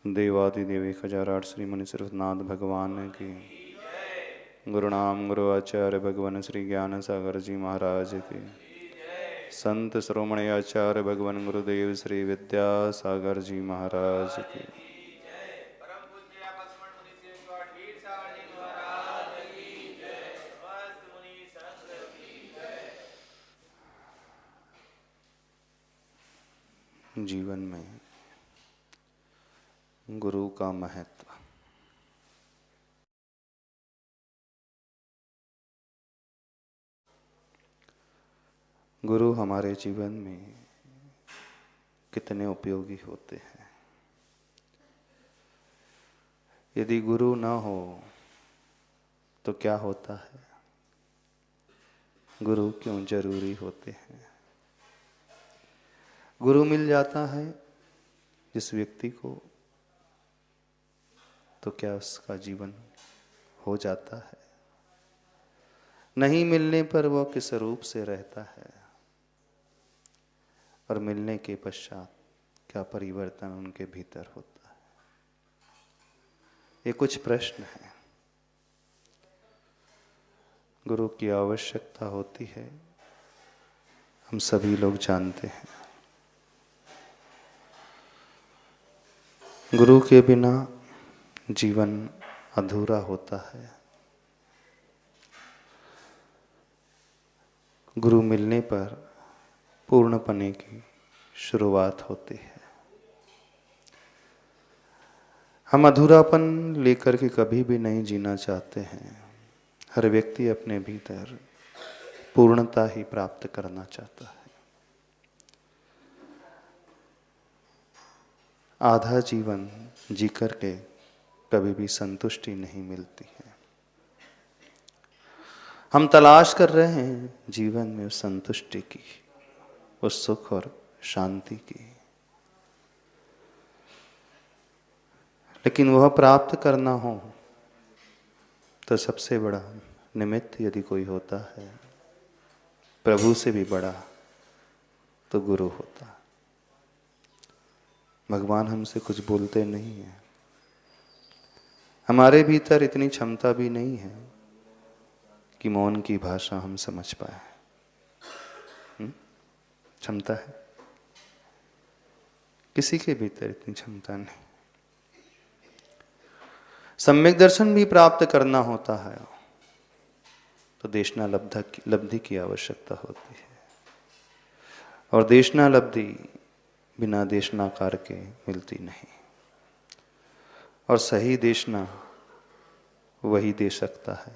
देवादिदेव 1008 श्री मुनि सिरनाथ भगवान की। गुरुनाम गुरु आचार्य भगवान श्री ज्ञान सागर जी महाराज की। संत श्रोमणी आचार्य भगवान गुरुदेव श्री विद्यासागर जी महाराज की। जीवन में गुरु का महत्व। गुरु हमारे जीवन में कितने उपयोगी होते हैं। यदि गुरु ना हो तो क्या होता है? गुरु क्यों जरूरी होते हैं? गुरु मिल जाता है जिस व्यक्ति को, तो क्या उसका जीवन हो जाता है? नहीं मिलने पर वह किस रूप से रहता है, और मिलने के पश्चात क्या परिवर्तन उनके भीतर होता है? ये कुछ प्रश्न हैं। गुरु की आवश्यकता होती है, हम सभी लोग जानते हैं। गुरु के बिना जीवन अधूरा होता है। गुरु मिलने पर पूर्णपने की शुरुआत होती है। हम अधूरापन लेकर के कभी भी नहीं जीना चाहते हैं। हर व्यक्ति अपने भीतर पूर्णता ही प्राप्त करना चाहता है। आधा जीवन जी करके कभी भी संतुष्टि नहीं मिलती है। हम तलाश कर रहे हैं जीवन में उस संतुष्टि की, उस सुख और शांति की, लेकिन वह प्राप्त करना हो तो सबसे बड़ा निमित्त यदि कोई होता है, प्रभु से भी बड़ा, तो गुरु होता। भगवान हमसे कुछ बोलते नहीं हैं। हमारे भीतर इतनी क्षमता भी नहीं है कि मौन की भाषा हम समझ पाए। क्षमता है? किसी के भीतर इतनी क्षमता नहीं। सम्यक दर्शन भी प्राप्त करना होता है तो देशना लब्धि की आवश्यकता होती है, और देशना लब्धि बिना देशनाकार के मिलती नहीं। और सही देशना वही दे सकता है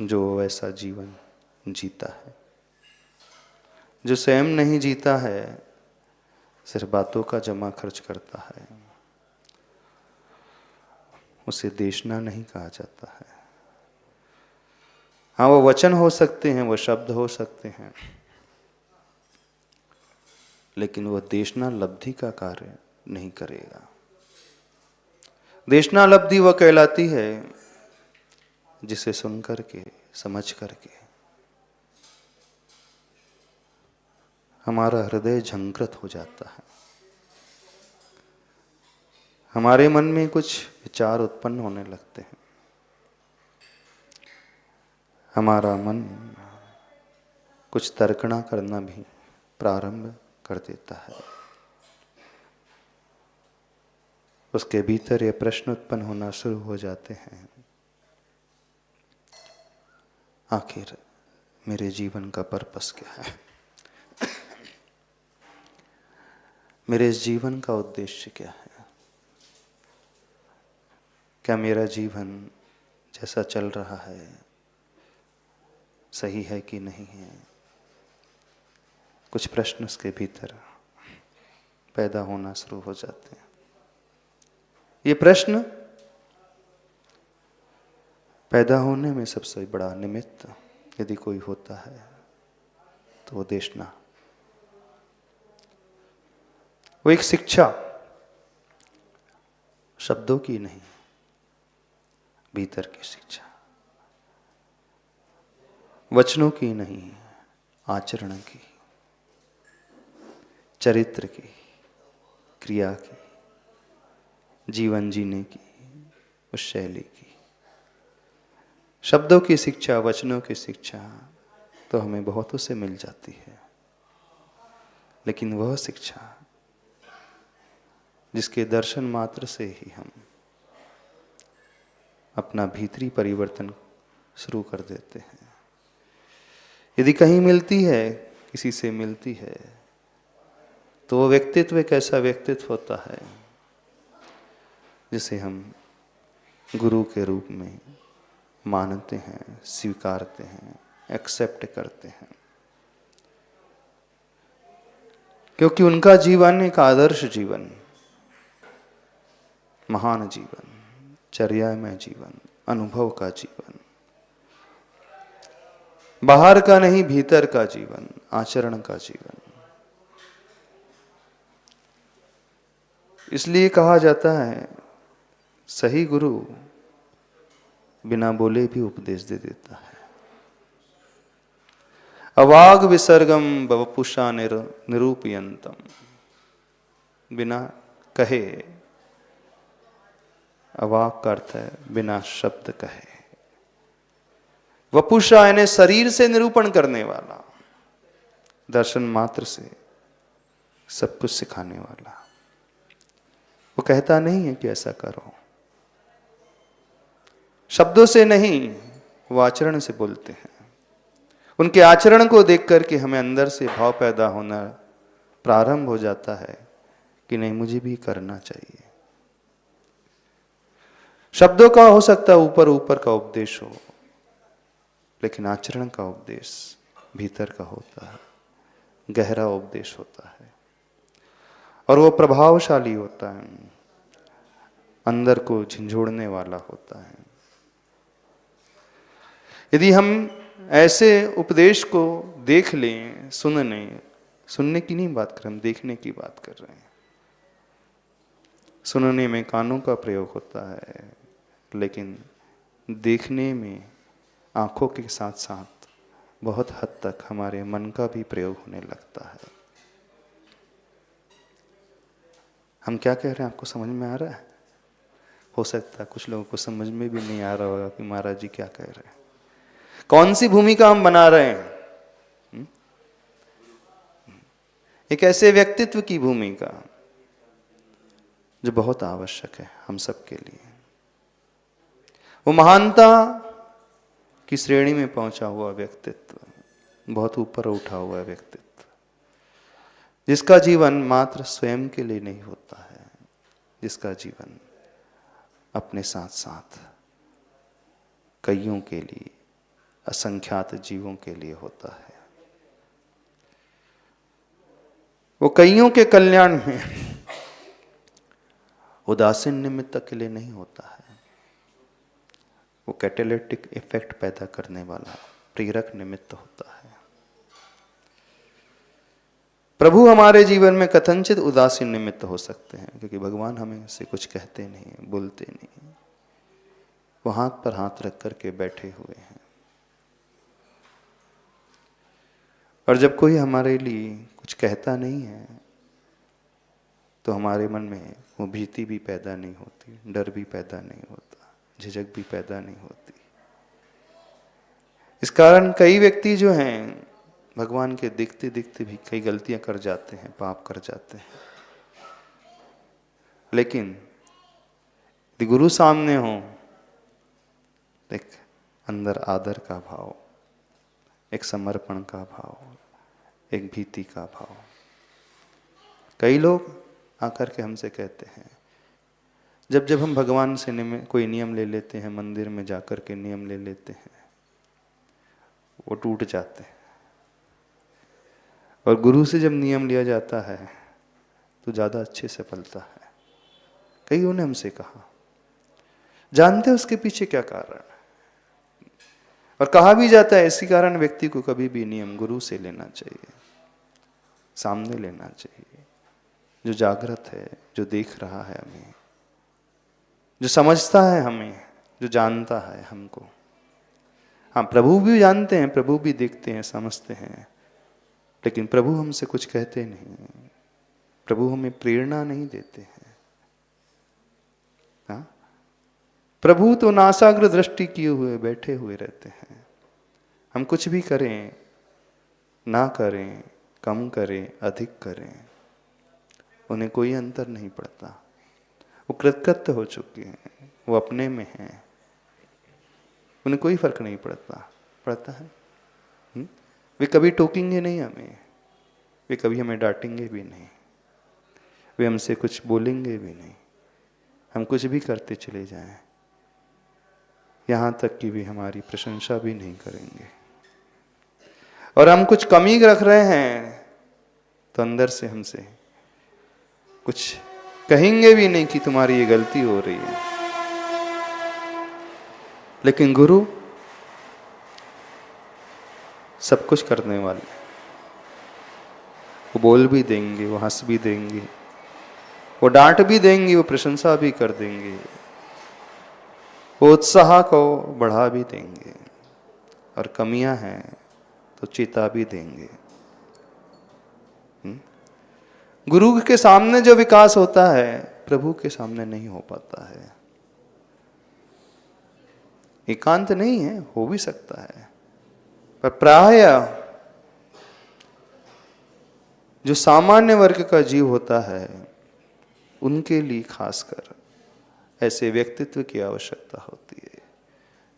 जो वैसा जीवन जीता है। जो स्वयं नहीं जीता है, सिर्फ बातों का जमा खर्च करता है, उसे देशना नहीं कहा जाता है। हाँ, वो वचन हो सकते हैं, वो शब्द हो सकते हैं, लेकिन वह देशना लब्धि का कार्य नहीं करेगा। देशना लब्धि वह कहलाती है जिसे सुन करके, समझ करके हमारा हृदय झंकृत हो जाता है। हमारे मन में कुछ विचार उत्पन्न होने लगते हैं। हमारा मन कुछ तर्कना करना भी प्रारंभ कर देता है। उसके भीतर ये प्रश्न उत्पन्न होना शुरू हो जाते हैं, आखिर मेरे जीवन का पर्पस क्या है? मेरे इस जीवन का उद्देश्य क्या है? क्या मेरा जीवन जैसा चल रहा है सही है कि नहीं है? कुछ प्रश्न उसके भीतर पैदा होना शुरू हो जाते हैं। ये प्रश्न पैदा होने में सबसे बड़ा निमित्त यदि कोई होता है तो वो देशना। वो एक शिक्षा, शब्दों की नहीं, भीतर की शिक्षा, वचनों की नहीं, आचरण की, चरित्र की, क्रिया की, जीवन जीने की, उस शैली की। शब्दों की शिक्षा, वचनों की शिक्षा तो हमें बहुतों से मिल जाती है, लेकिन वह शिक्षा जिसके दर्शन मात्र से ही हम अपना भीतरी परिवर्तन शुरू कर देते हैं, यदि कहीं मिलती है, किसी से मिलती है, तो वो व्यक्तित्व एक ऐसा व्यक्तित्व होता है जिसे हम गुरु के रूप में मानते हैं, स्वीकारते हैं, एक्सेप्ट करते हैं, क्योंकि उनका जीवन एक आदर्श जीवन, महान जीवन, चर्यामय जीवन, अनुभव का जीवन, बाहर का नहीं भीतर का जीवन, आचरण का जीवन। इसलिए कहा जाता है सही गुरु बिना बोले भी उपदेश दे देता है। अवाग विसर्गम वपुषा निरूपयंतम, बिना कहे, अवाग का अर्थ है बिना शब्द कहे, वपुषा यानी शरीर से निरूपण करने वाला, दर्शन मात्र से सब कुछ सिखाने वाला। वो कहता नहीं है कि ऐसा करो, शब्दों से नहीं, वो आचरण से बोलते हैं। उनके आचरण को देख करके हमें अंदर से भाव पैदा होना प्रारंभ हो जाता है कि नहीं, मुझे भी करना चाहिए। शब्दों का हो सकता है ऊपर ऊपर का उपदेश हो, लेकिन आचरण का उपदेश भीतर का होता है, गहरा उपदेश होता है, और वो प्रभावशाली होता है, अंदर को झंझोड़ने वाला होता है। यदि हम ऐसे उपदेश को देख लें, सुनने की नहीं बात कर रहे, हम देखने की बात कर रहे हैं। सुनने में कानों का प्रयोग होता है, लेकिन देखने में आंखों के साथ साथ बहुत हद तक हमारे मन का भी प्रयोग होने लगता है। हम क्या कह रहे हैं आपको समझ में आ रहा है? हो सकता है कुछ लोगों को समझ में भी नहीं आ रहा होगा कि महाराज जी क्या कह रहे हैं, कौन सी भूमिका हम बना रहे हैं। एक ऐसे व्यक्तित्व की भूमिका जो बहुत आवश्यक है हम सबके लिए। वो महानता की श्रेणी में पहुंचा हुआ व्यक्तित्व, बहुत ऊपर उठा हुआ व्यक्तित्व, जिसका जीवन मात्र स्वयं के लिए नहीं होता है, जिसका जीवन अपने साथ साथ कईयों के लिए, असंख्यात जीवों के लिए होता है। वो कईयों के कल्याण में उदासीन निमित्त के लिए नहीं होता है, वो कैटेलिटिक इफेक्ट पैदा करने वाला प्रेरक निमित्त होता है। प्रभु हमारे जीवन में कथनचित उदासीन निमित्त हो सकते हैं, क्योंकि भगवान हमें से कुछ कहते नहीं, बोलते नहीं, वो हाथ पर हाथ रख करके बैठे हुए हैं। और जब कोई हमारे लिए कुछ कहता नहीं है तो हमारे मन में वो भीति भी पैदा नहीं होती, डर भी पैदा नहीं होता, झिझक भी पैदा नहीं होती। इस कारण कई व्यक्ति जो हैं भगवान के दिखते दिखते भी कई गलतियां कर जाते हैं, पाप कर जाते हैं, लेकिन यदि गुरु सामने हो, एक अंदर आदर का भाव, एक समर्पण का भाव, एक भीति का भाव। कई लोग आकर के हमसे कहते हैं, जब जब हम भगवान से कोई नियम ले लेते हैं, मंदिर में जाकर के नियम ले लेते हैं, वो टूट जाते हैं, और गुरु से जब नियम लिया जाता है तो ज़्यादा अच्छे से फलता है। कईयों ने हमसे कहा, जानते हैं उसके पीछे क्या कारण है, और कहा भी जाता है इसी कारण व्यक्ति को कभी भी नियम गुरु से लेना चाहिए, सामने लेना चाहिए, जो जागृत है, जो देख रहा है हमें, जो समझता है हमें, जो जानता है हमको। हाँ, प्रभु भी जानते हैं, प्रभु भी देखते हैं, समझते हैं, लेकिन प्रभु हमसे कुछ कहते नहीं, प्रभु हमें प्रेरणा नहीं देते हैं। हाँ? प्रभु तो नासाग्र दृष्टि किए हुए बैठे हुए रहते हैं। हम कुछ भी करें, ना करें, कम करें, अधिक करें, उन्हें कोई अंतर नहीं पड़ता। वो कृतकृत्य हो चुके हैं, वो अपने में हैं, उन्हें कोई फर्क नहीं पड़ता है। वे कभी टोकेंगे नहीं हमें, वे कभी हमें डांटेंगे भी नहीं, वे हमसे कुछ बोलेंगे भी नहीं। हम कुछ भी करते चले जाएं, यहाँ तक कि वे हमारी प्रशंसा भी नहीं करेंगे। और हम कुछ कमी रख रहे हैं तो अंदर से हमसे कुछ कहेंगे भी नहीं कि तुम्हारी ये गलती हो रही है। लेकिन गुरु सब कुछ करने वाले, वो बोल भी देंगे, वो हंस भी देंगे, वो डांट भी देंगे, वो प्रशंसा भी कर देंगे, वो उत्साह को बढ़ा भी देंगे, और कमियां हैं तो चेता भी देंगे। गुरु के सामने जो विकास होता है प्रभु के सामने नहीं हो पाता है। एकांत नहीं है, हो भी सकता है, पर प्रायः जो सामान्य वर्ग का जीव होता है उनके लिए खासकर ऐसे व्यक्तित्व की आवश्यकता होती है।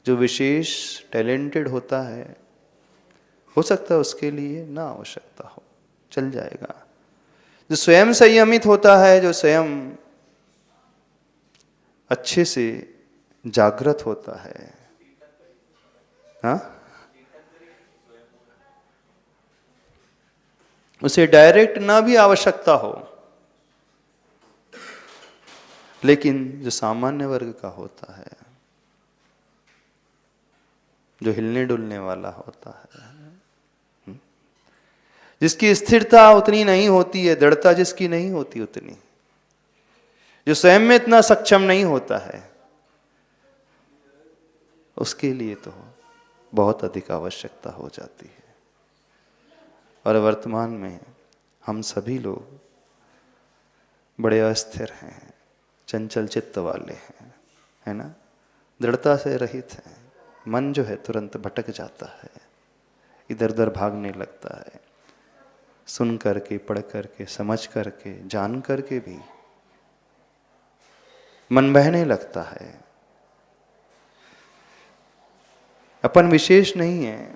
जो विशेष टैलेंटेड होता है, हो सकता है उसके लिए ना आवश्यकता हो, चल जाएगा। जो स्वयं संयमित होता है, जो स्वयं अच्छे से जागृत होता है, हाँ, उसे डायरेक्ट ना भी आवश्यकता हो, लेकिन जो सामान्य वर्ग का होता है, जो हिलने डुलने वाला होता है, जिसकी स्थिरता उतनी नहीं होती है, दृढ़ता जिसकी नहीं होती उतनी, जो स्वयं में इतना सक्षम नहीं होता है, उसके लिए तो बहुत अधिक आवश्यकता हो जाती है। और वर्तमान में हम सभी लोग बड़े अस्थिर हैं, चंचल चित्त वाले हैं, है ना, दृढ़ता से रहित हैं। मन जो है तुरंत भटक जाता है, इधर उधर भागने लगता है, सुन करके, पढ़ करके, समझ करके, जान करके भी मन बहने लगता है। अपन विशेष नहीं है,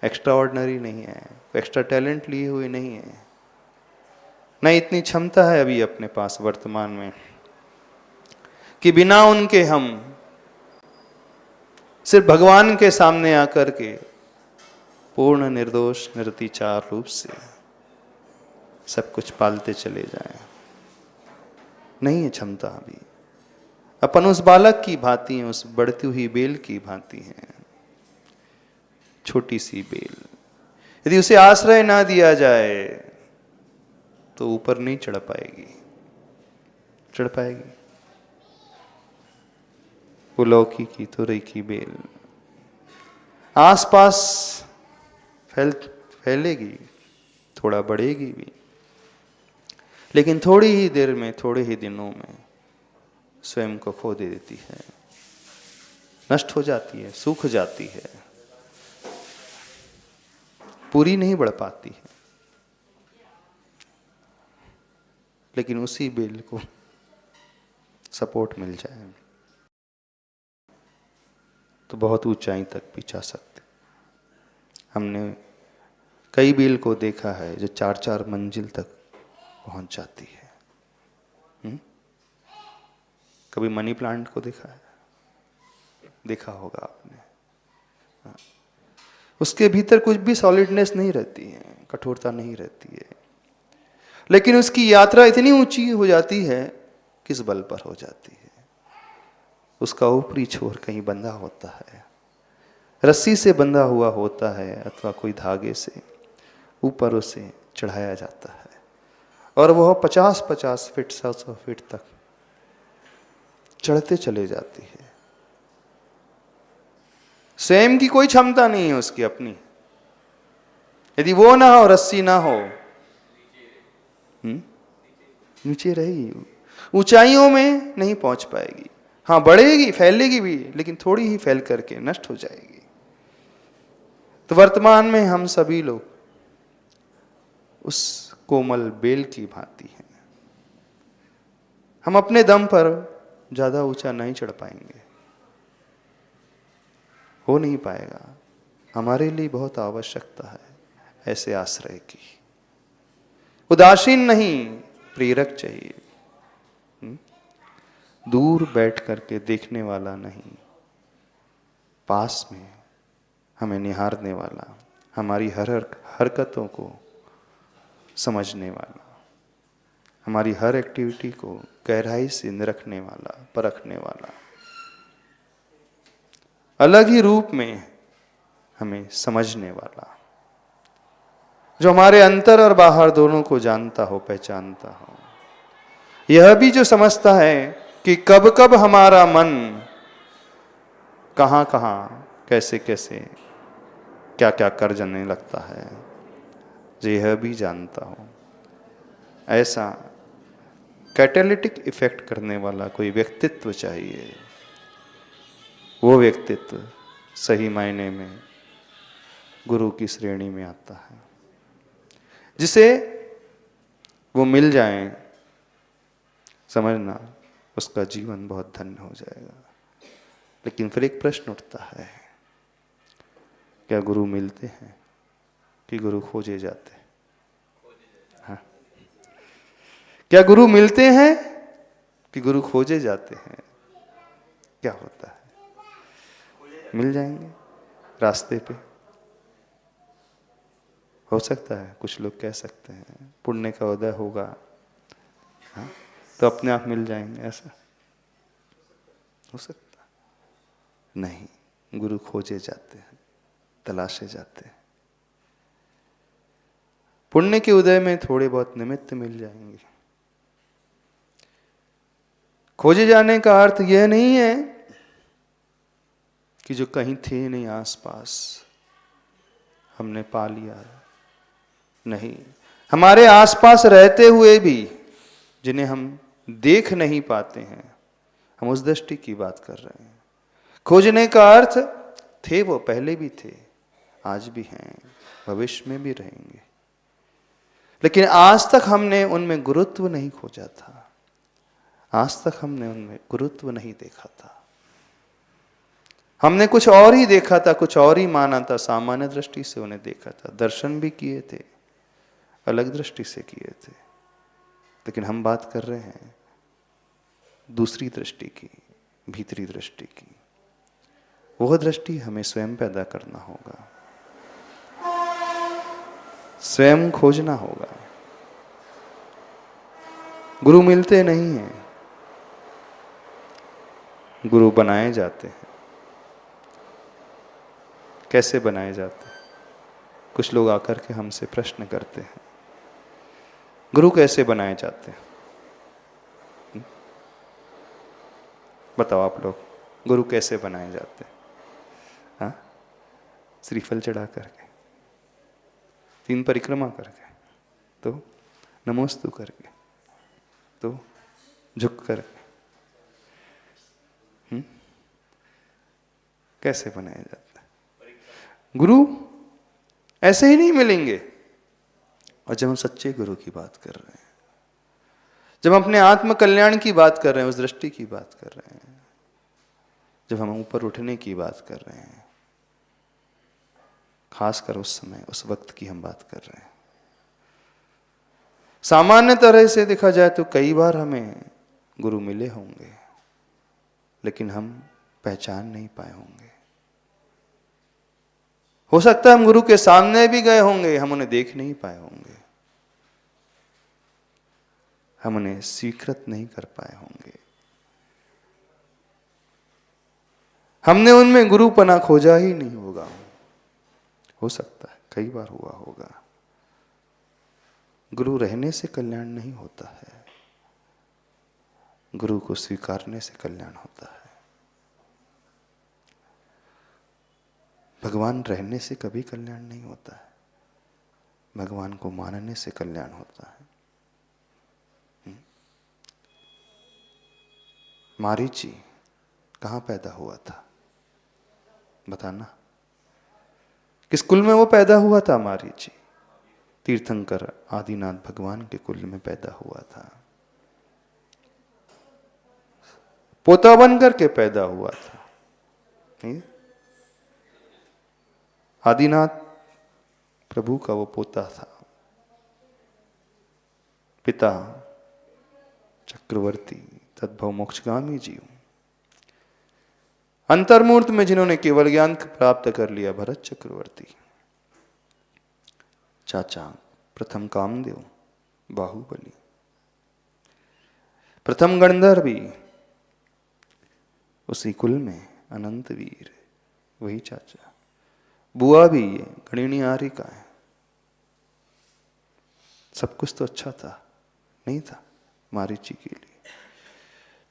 एक्स्ट्रा ऑर्डिनरी नहीं है, एक्स्ट्रा टैलेंट लिए हुए नहीं है, न इतनी क्षमता है अभी अपने पास वर्तमान में कि बिना उनके हम सिर्फ भगवान के सामने आकर के पूर्ण निर्दोष निरतिचार रूप से सब कुछ पालते चले जाएं। नहीं है क्षमता अभी। अपन उस बालक की भांति हैं, उस बढ़ती हुई बेल की भांति हैं, छोटी सी बेल। यदि उसे आश्रय ना दिया जाए तो ऊपर नहीं चढ़ पाएगी। चढ़ पाएगी? वो लौकी की, तुरई की बेल आसपास फैलेगी, थोड़ा बढ़ेगी भी, लेकिन थोड़ी ही देर में, थोड़े ही दिनों में स्वयं को खो दे देती है, नष्ट हो जाती है, सूख जाती है, पूरी नहीं बढ़ पाती है। लेकिन उसी बेल को सपोर्ट मिल जाए तो बहुत ऊंचाई तक भी जा सकते। हमने कई बेल को देखा है जो 4-4 मंजिल तक पहुंच जाती है। कभी मनी प्लांट को देखा है? देखा होगा आपने। उसके भीतर कुछ भी सॉलिडनेस नहीं रहती है, कठोरता नहीं रहती है, लेकिन उसकी यात्रा इतनी ऊंची हो जाती है, किस बल पर हो जाती है? उसका ऊपरी छोर कहीं बंधा होता है, रस्सी से बंधा हुआ होता है, अथवा कोई धागे से ऊपर उसे चढ़ाया जाता है, और वह 50-50 फीट, 100 फीट तक चढ़ते चले जाती है। स्वयं की कोई क्षमता नहीं है उसकी अपनी। यदि वो ना हो, रस्सी ना हो, नीचे रहेगी। ऊंचाइयों में नहीं पहुंच पाएगी। हाँ, बढ़ेगी, फैलेगी भी, लेकिन थोड़ी ही फैल करके नष्ट हो जाएगी। तो वर्तमान में हम सभी लोग उस कोमल बेल की भांति हैं। हम अपने दम पर ज्यादा ऊंचा नहीं चढ़ पाएंगे, हो नहीं पाएगा। हमारे लिए बहुत आवश्यकता है ऐसे आश्रय की। उदासीन नहीं, प्रेरक चाहिए। दूर बैठ करके देखने वाला नहीं, पास में हमें निहारने वाला, हमारी हर हरकतों को समझने वाला, हमारी हर एक्टिविटी को गहराई से निरखने वाला, परखने वाला, अलग ही रूप में हमें समझने वाला, जो हमारे अंतर और बाहर दोनों को जानता हो, पहचानता हो। यह भी जो समझता है कि कब कब हमारा मन कहां कहां, कैसे कैसे, क्या क्या कर जाने लगता है, जो यह भी जानता हो। ऐसा कैटालिटिक इफेक्ट करने वाला कोई व्यक्तित्व चाहिए। वो व्यक्तित्व सही मायने में गुरु की श्रेणी में आता है। जिसे वो मिल जाए, समझना उसका जीवन बहुत धन्य हो जाएगा। लेकिन फिर एक प्रश्न उठता है, क्या गुरु मिलते हैं कि गुरु खोजे जाते हैं? हाँ? क्या गुरु मिलते हैं कि गुरु खोजे जाते हैं? क्या होता है? मिल जाएंगे रास्ते पे, हो सकता है। कुछ लोग कह सकते हैं पुण्य का उदय होगा, हाँ, तो अपने आप मिल जाएंगे, ऐसा हो सकता नहीं। गुरु खोजे जाते हैं, तलाशे जाते हैं। पुण्य के उदय में थोड़े बहुत निमित्त मिल जाएंगे। खोजे जाने का अर्थ यह नहीं है कि जो कहीं थे नहीं आसपास हमने पा लिया। नहीं, हमारे आसपास रहते हुए भी जिन्हें हम देख नहीं पाते हैं, हम उस दृष्टि की बात कर रहे हैं। खोजने का अर्थ थे, वो पहले भी थे, आज भी हैं, भविष्य में भी रहेंगे। लेकिन आज तक हमने उनमें गुरुत्व नहीं खोजा था, आज तक हमने उनमें गुरुत्व नहीं देखा था। हमने कुछ और ही देखा था, कुछ और ही माना था, सामान्य दृष्टि से उन्हें देखा था, दर्शन भी किए थे, अलग दृष्टि से किए थे। लेकिन हम बात कर रहे हैं दूसरी दृष्टि की, भीतरी दृष्टि की। वह दृष्टि हमें स्वयं पैदा करना होगा, स्वयं खोजना होगा। गुरु मिलते नहीं हैं, गुरु बनाए जाते हैं। कैसे बनाए जाते हैं? कुछ लोग आकर के हमसे प्रश्न करते हैं, गुरु कैसे बनाए जाते हैं? बताओ आप लोग, गुरु कैसे बनाए जाते हैं? हाँ, श्रीफल चढ़ा करके, 3 परिक्रमा करके, तो नमोस्तु करके, तो झुक करके। कैसे बनाया जाता है? गुरु ऐसे ही नहीं मिलेंगे। और जब हम सच्चे गुरु की बात कर रहे हैं, जब हम अपने आत्म कल्याण की बात कर रहे हैं, उस दृष्टि की बात कर रहे हैं, जब हम ऊपर उठने की बात कर रहे हैं, खासकर उस समय, उस वक्त की हम बात कर रहे हैं। सामान्य तरह से देखा जाए तो कई बार हमें गुरु मिले होंगे, लेकिन हम पहचान नहीं पाए होंगे। हो सकता है हम गुरु के सामने भी गए होंगे, हम उन्हें देख नहीं पाए होंगे, हम उन्हें स्वीकृत नहीं कर पाए होंगे। हमने उनमें गुरुपना खोजा ही नहीं होगा। हो सकता है कई बार हुआ होगा। गुरु रहने से कल्याण नहीं होता है, गुरु को स्वीकारने से कल्याण होता है। भगवान रहने से कभी कल्याण नहीं होता है, भगवान को मानने से कल्याण होता है। मारीची कहाँ पैदा हुआ था? बताना। किस कुल में वो पैदा हुआ था मारीची? तीर्थंकर आदिनाथ भगवान के कुल में पैदा हुआ था। पोता बन करके पैदा हुआ था। नहीं? आदिनाथ प्रभु का वो पोता था। पिता चक्रवर्ती तद्भव मोक्षगामी जीव। अंतर्मूर्त में जिन्होंने केवल ज्ञान प्राप्त कर लिया भरत चक्रवर्ती। चाचा प्रथम कामदेव बाहुबली। प्रथम गणधर भी उसी कुल में अनंत वीर, वही चाचा। बुआ भी ये गणिनी आर्यिका है। सब कुछ तो अच्छा था, नहीं था मारीची के लिए।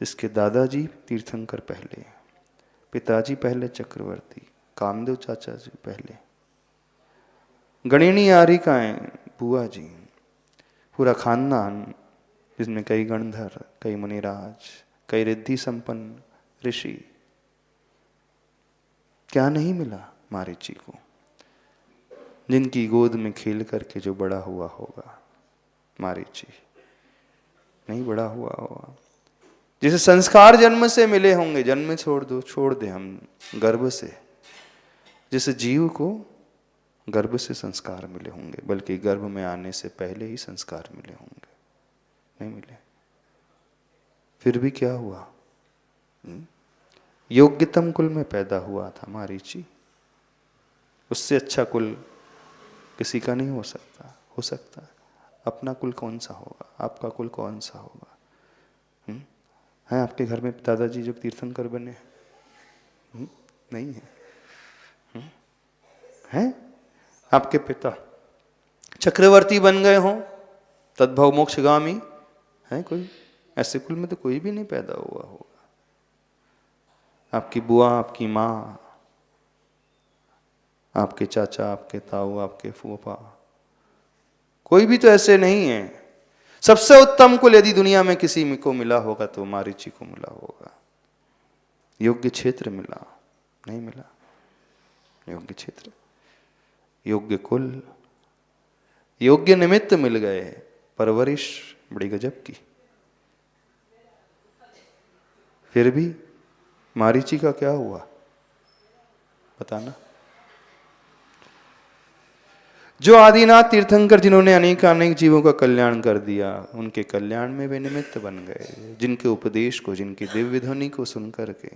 इसके दादाजी तीर्थंकर पहले, पिताजी पहले चक्रवर्ती, कामदेव चाचा जी पहले, गणिनी आर्यिकाएं बुआ जी, पूरा खानदान जिसमें कई गणधर, कई मुनिराज, कई रिद्धि संपन्न ऋषि। क्या नहीं मिला मारीची को? जिनकी गोद में खेल करके जो बड़ा हुआ होगा मारीची, नहीं बड़ा हुआ होगा। जिसे संस्कार जन्म से मिले होंगे, जन्म छोड़ दे हम गर्भ से, जिस जीव को गर्भ से संस्कार मिले होंगे, बल्कि गर्भ में आने से पहले ही संस्कार मिले होंगे, नहीं मिले। फिर भी क्या हुआ? योग्यतम कुल में पैदा हुआ था मारीची। उससे अच्छा कुल किसी का नहीं हो सकता। हो सकता है अपना कुल कौन सा होगा? आपका कुल कौन सा होगा? है आपके घर में दादाजी जो तीर्थंकर बने? नहीं है। हैं आपके पिता चक्रवर्ती बन गए हों, तद्भव मोक्षगामी? है कोई? ऐसे कुल में तो कोई भी नहीं पैदा हुआ होगा। आपकी बुआ, आपकी माँ, आपके चाचा, आपके ताऊ, आपके फूफा, कोई भी तो ऐसे नहीं है। सबसे उत्तम कुल यदि दुनिया में किसी को मिला होगा तो मारीची को मिला होगा। योग्य क्षेत्र मिला, नहीं मिला। योग्य क्षेत्र, योग्य कुल, योग्य निमित्त मिल गए, परवरिश बड़ी गजब की। फिर भी मारीची का क्या हुआ? बताना। जो आदिनाथ तीर्थंकर जिन्होंने अनेक जीवों का कल्याण कर दिया, उनके कल्याण में वे निमित्त बन गए। जिनके उपदेश को, जिनकी दिव्य ध्वनि को सुनकर के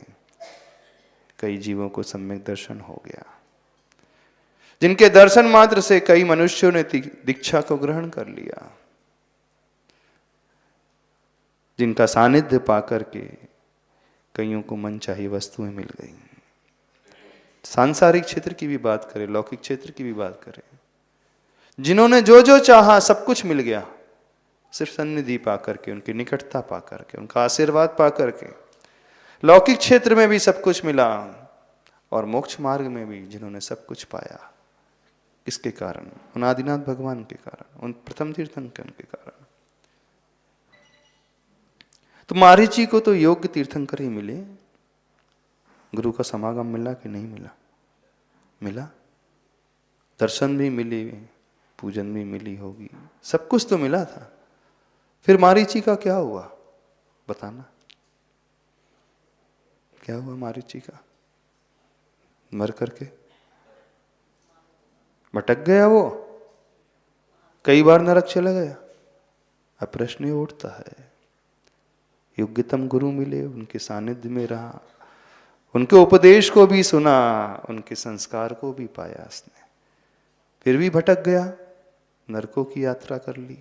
कई जीवों को सम्यक दर्शन हो गया। जिनके दर्शन मात्र से कई मनुष्यों ने दीक्षा को ग्रहण कर लिया। जिनका सानिध्य पाकर के कईयों को मनचाही वस्तुएं मिल गई। सांसारिक क्षेत्र की भी बात करें, लौकिक क्षेत्र की भी बात करें, जिन्होंने जो जो चाहा सब कुछ मिल गया, सिर्फ सन्निधि पाकर के, उनकी निकटता पाकर के, उनका आशीर्वाद पाकर के। लौकिक क्षेत्र में भी सब कुछ मिला और मोक्ष मार्ग में भी जिन्होंने सब कुछ पाया। किसके कारण? उन आदिनाथ भगवान के कारण, उन प्रथम तीर्थंकर के कारण। तो मारीची को तो योग्य तीर्थंकर ही मिले। गुरु का समागम मिला कि नहीं मिला? मिला। दर्शन भी मिले, पूजन भी मिली होगी, सब कुछ तो मिला था। फिर मारीची का क्या हुआ? बताना। क्या हुआ मारीची का? मर करके भटक गया वो, कई बार नरक चला गया। अब प्रश्न ये उठता है, योग्यतम गुरु मिले, उनके सानिध्य में रहा, उनके उपदेश को भी सुना, उनके संस्कार को भी पाया उसने, फिर भी भटक गया, नरकों की यात्रा कर ली।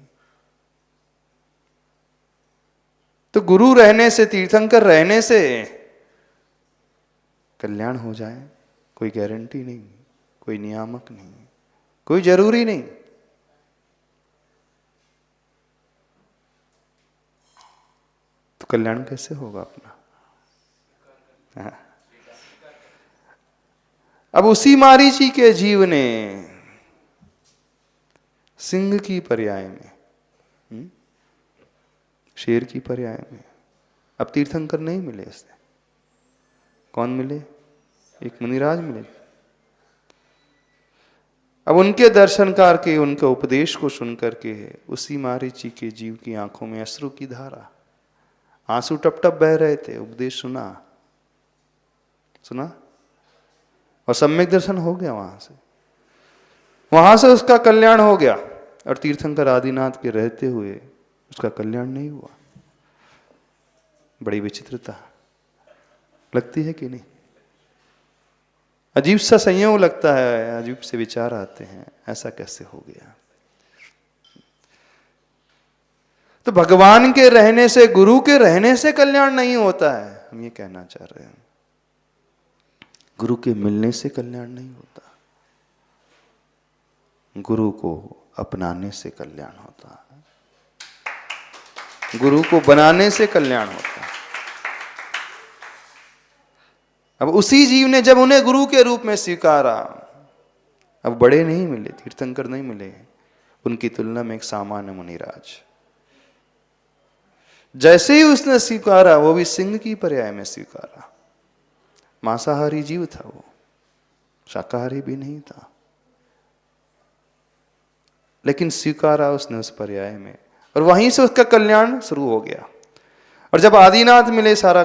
तो गुरु रहने से, तीर्थंकर रहने से कल्याण हो जाए कोई गारंटी नहीं, कोई नियामक नहीं, कोई जरूरी नहीं। तो कल्याण कैसे होगा अपना? हाँ। अब उसी मारीची के जीव ने सिंह की पर्याय में, शेर की पर्याय में अब तीर्थंकर नहीं मिले इससे। कौन मिले? एक मुनिराज मिले। अब उनके दर्शन करके, उनके उपदेश को सुनकर के उसी मारीची के जीव की आंखों में अश्रु की धारा, आंसू टप टप बह रहे थे। उपदेश सुना और सम्यक दर्शन हो गया। वहां से उसका कल्याण हो गया। और तीर्थंकर आदिनाथ के रहते हुए उसका कल्याण नहीं हुआ। बड़ी विचित्रता लगती है कि नहीं? अजीब सा संयोग लगता है, अजीब से विचार आते हैं, ऐसा कैसे हो गया? तो भगवान के रहने से, गुरु के रहने से कल्याण नहीं होता है, हम ये कहना चाह रहे हैं। गुरु के मिलने से कल्याण नहीं होता, गुरु को अपनाने से कल्याण होता है, गुरु को बनाने से कल्याण होता है। अब उसी जीव ने जब उन्हें गुरु के रूप में स्वीकारा, अब बड़े नहीं मिले, तीर्थंकर नहीं मिले, उनकी तुलना में एक सामान्य मुनिराज। जैसे ही उसने स्वीकारा, वो भी सिंह की पर्याय में स्वीकारा। मांसाहारी जीव था वो, शाकाहारी भी नहीं था, लेकिन स्वीकारा उसने उस पर्याय में, और वहीं से उसका कल्याण शुरू हो गया। और जब आदिनाथ मिले, सारा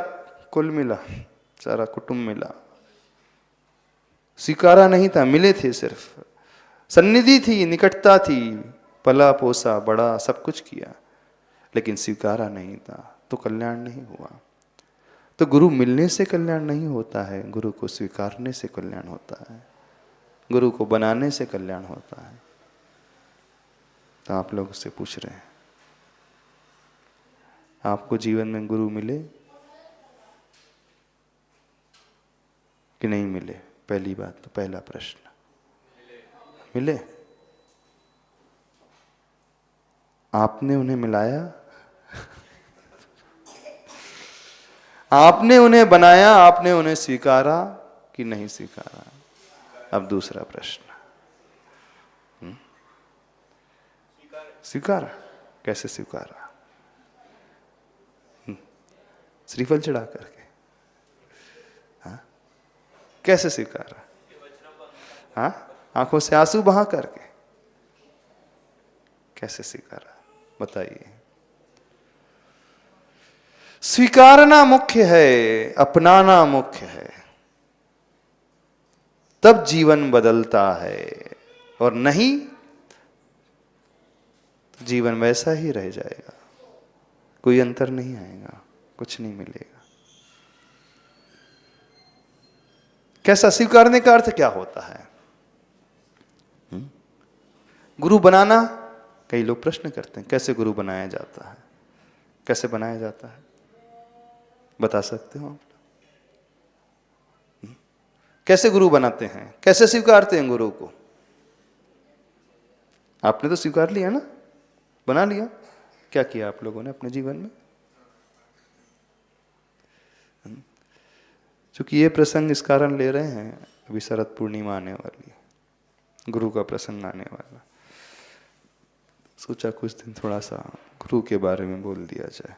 कुल मिला, सारा कुटुंब मिला। स्वीकारा नहीं था, मिले थे, सिर्फ सन्निधि थी, निकटता थी, पला पोसा, बड़ा सब कुछ किया, लेकिन स्वीकारा नहीं था, तो कल्याण नहीं हुआ। तो गुरु मिलने से कल्याण नहीं होता है, गुरु को स्वीकारने से कल्याण होता है, गुरु को बनाने से कल्याण होता है। तो आप लोग उससे पूछ रहे हैं, आपको जीवन में गुरु मिले कि नहीं मिले? पहली बात तो, पहला प्रश्न, मिले? आपने उन्हें मिलाया? आपने उन्हें बनाया? आपने उन्हें स्वीकारा कि नहीं स्वीकारा? अब दूसरा प्रश्न, स्वीकारा? कैसे स्वीकारा? श्रीफल चढ़ा करके? हाँ, कैसे स्वीकारा? हाँ, आंखों से आंसू बहा करके? कैसे स्वीकारा? बताइए। स्वीकारना मुख्य है, अपनाना मुख्य है, तब जीवन बदलता है, और नहीं तो जीवन वैसा ही रह जाएगा, कोई अंतर नहीं आएगा, कुछ नहीं मिलेगा। कैसा स्वीकारने का अर्थ क्या होता है? गुरु बनाना, कई लोग प्रश्न करते हैं, कैसे गुरु बनाया जाता है? कैसे बनाया जाता है, बता सकते हो आप? कैसे गुरु बनाते हैं, कैसे स्वीकारते हैं गुरु को? आपने तो स्वीकार लिया ना, बना लिया। क्या किया आप लोगों ने अपने जीवन में? चूंकि ये प्रसंग इस कारण ले रहे हैं, अभी शरद पूर्णिमा आने वाली, गुरु का प्रसंग आने वाला, सोचा कुछ दिन थोड़ा सा गुरु के बारे में बोल दिया जाए।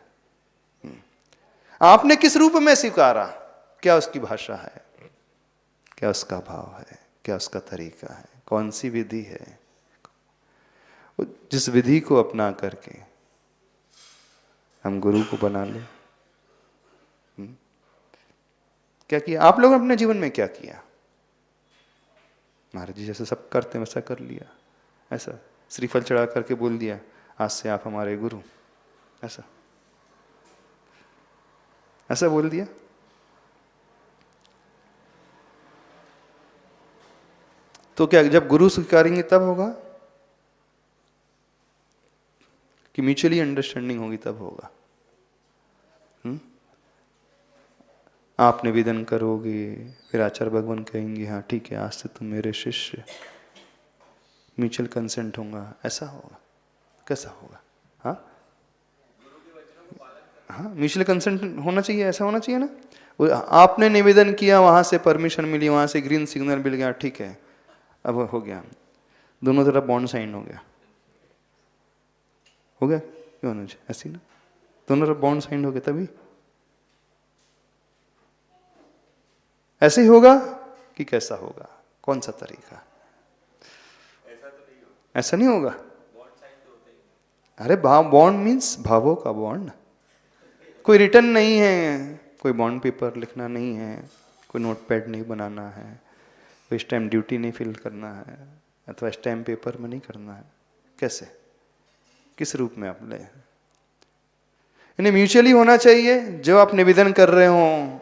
आपने किस रूप में स्वीकारा? क्या उसकी भाषा है, क्या उसका भाव है, क्या उसका तरीका है, कौन सी विधि है? जिस विधि को अपना करके हम गुरु को बना ले। क्या किया आप लोगों ने अपने जीवन में? क्या किया? महाराज जी जैसे सब करते हैं वैसा कर लिया, ऐसा श्रीफल चढ़ा करके बोल दिया, आज से आप हमारे गुरु, ऐसा ऐसा बोल दिया? तो क्या जब गुरु स्वीकारेंगे तब होगा कि म्यूचुअली अंडरस्टैंडिंग होगी तब होगा? आप निवेदन करोगे, फिर आचार्य भगवान कहेंगे हाँ ठीक है, आज से तुम मेरे शिष्य, म्यूचुअल कंसेंट होगा, ऐसा होगा? कैसा होगा? हाँ हाँ, म्यूचुअल कंसेंट होना चाहिए, ऐसा होना चाहिए ना। आपने निवेदन किया, वहां से परमिशन मिली, वहां से ग्रीन सिग्नल मिल गया, ठीक है, अब हो गया, दोनों तरफ बॉन्ड साइन हो गया, हो गया क्यों अनुज? ऐसी ना, दोनों तरफ बॉन्ड साइन हो गया, तभी ऐसे ही होगा कि कैसा होगा? कौन सा तरीका? ऐसा नहीं होगा। अरे बॉन्ड मीन्स भावों का बॉन्ड। कोई रिटर्न नहीं है, कोई बॉन्ड पेपर लिखना नहीं है, कोई नोटपैड नहीं बनाना है, कोई स्टैम्प ड्यूटी नहीं फिल करना है, अथवा स्टैम्प पेपर में नहीं करना है। कैसे, किस रूप में आप ले? इन्हें म्यूचुअली होना चाहिए। जो आप निवेदन कर रहे हो,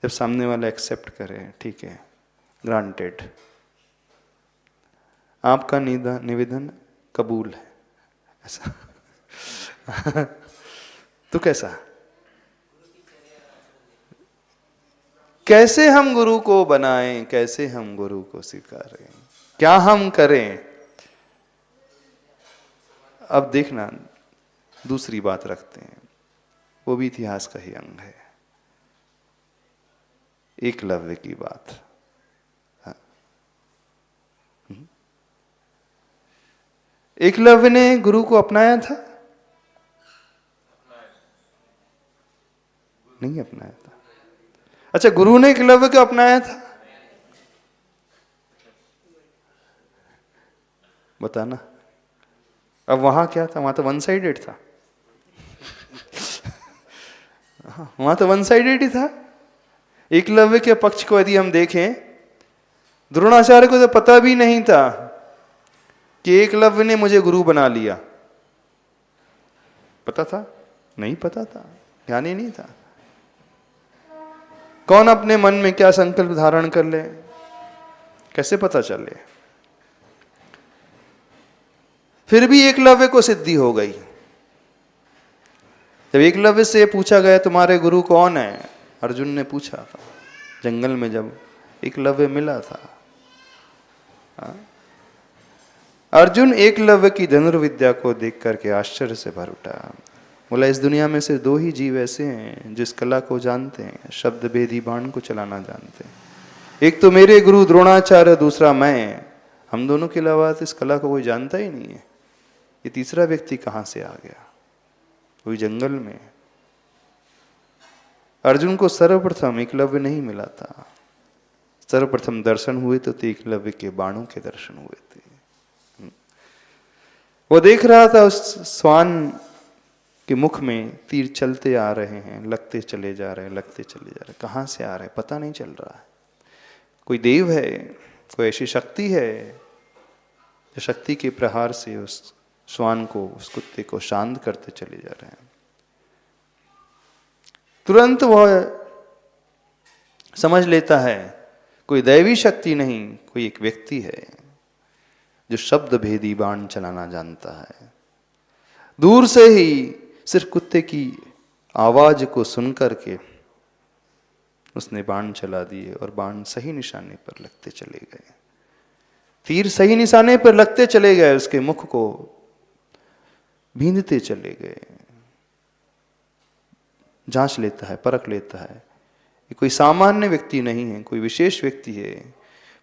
जब सामने वाला एक्सेप्ट करे, ठीक है, ग्रांटेड, आपका निवेदन कबूल है, ऐसा तो कैसा? कैसे हम गुरु को बनाएं, कैसे हम गुरु को स्वीकारें, क्या हम करें? अब देखना, दूसरी बात रखते हैं, वो भी इतिहास का ही अंग है, एकलव्य की बात। एकलव्य ने गुरु को अपनाया था? नहीं अपनाया था। अच्छा, गुरु ने एकलव्य को अपनाया था? बताना। अब वहां क्या था? वहां तो वन साइडेड था। वहां तो वन साइडेड ही था। एकलव्य के पक्ष को यदि हम देखें, द्रोणाचार्य को तो पता भी नहीं था कि एकलव्य ने मुझे गुरु बना लिया। पता था? नहीं पता था, ध्यान ही नहीं था। कौन अपने मन में क्या संकल्प धारण कर ले, कैसे पता चले? फिर भी एकलव्य को सिद्धि हो गई। जब एकलव्य से पूछा गया तुम्हारे गुरु कौन है, अर्जुन ने पूछा था जंगल में जब एकलव्य मिला था। अर्जुन एकलव्य की धनुर्विद्या को देख करके आश्चर्य से भर उठा। बोला, इस दुनिया में से दो ही जीव ऐसे हैं जिस कला को जानते हैं, शब्द भेदी बाण को चलाना जानते हैं। एक तो मेरे गुरु द्रोणाचार्य, दूसरा मैं। हम दोनों के अलावा तो इस कला को कोई जानता ही नहीं है। ये तीसरा व्यक्ति कहां से आ गया? कोई जंगल में। अर्जुन को सर्वप्रथम एकलव्य नहीं मिला था। सर्वप्रथम दर्शन हुए तो एकलव्य के बाणों के दर्शन हुए थे। वो देख रहा था उस श्वान के मुख में तीर चलते आ रहे हैं, लगते चले जा रहे हैं, लगते चले जा रहे हैं। कहां से आ रहे हैं पता नहीं चल रहा है। कोई देव है, कोई ऐसी शक्ति है जो शक्ति के प्रहार से उस श्वान को, उस कुत्ते को शांत करते चले जा रहे हैं। तुरंत वह समझ लेता है कोई दैवी शक्ति नहीं, कोई एक व्यक्ति है जो शब्द भेदी बाण चलाना जानता है। दूर से ही सिर्फ कुत्ते की आवाज को सुनकर के उसने बाण चला दिए और बाण सही निशाने पर लगते चले गए। तीर सही निशाने पर लगते चले गए, उसके मुख को बींधते चले गए। जांच लेता है, परख लेता है, ये कोई सामान्य व्यक्ति नहीं है, कोई विशेष व्यक्ति है,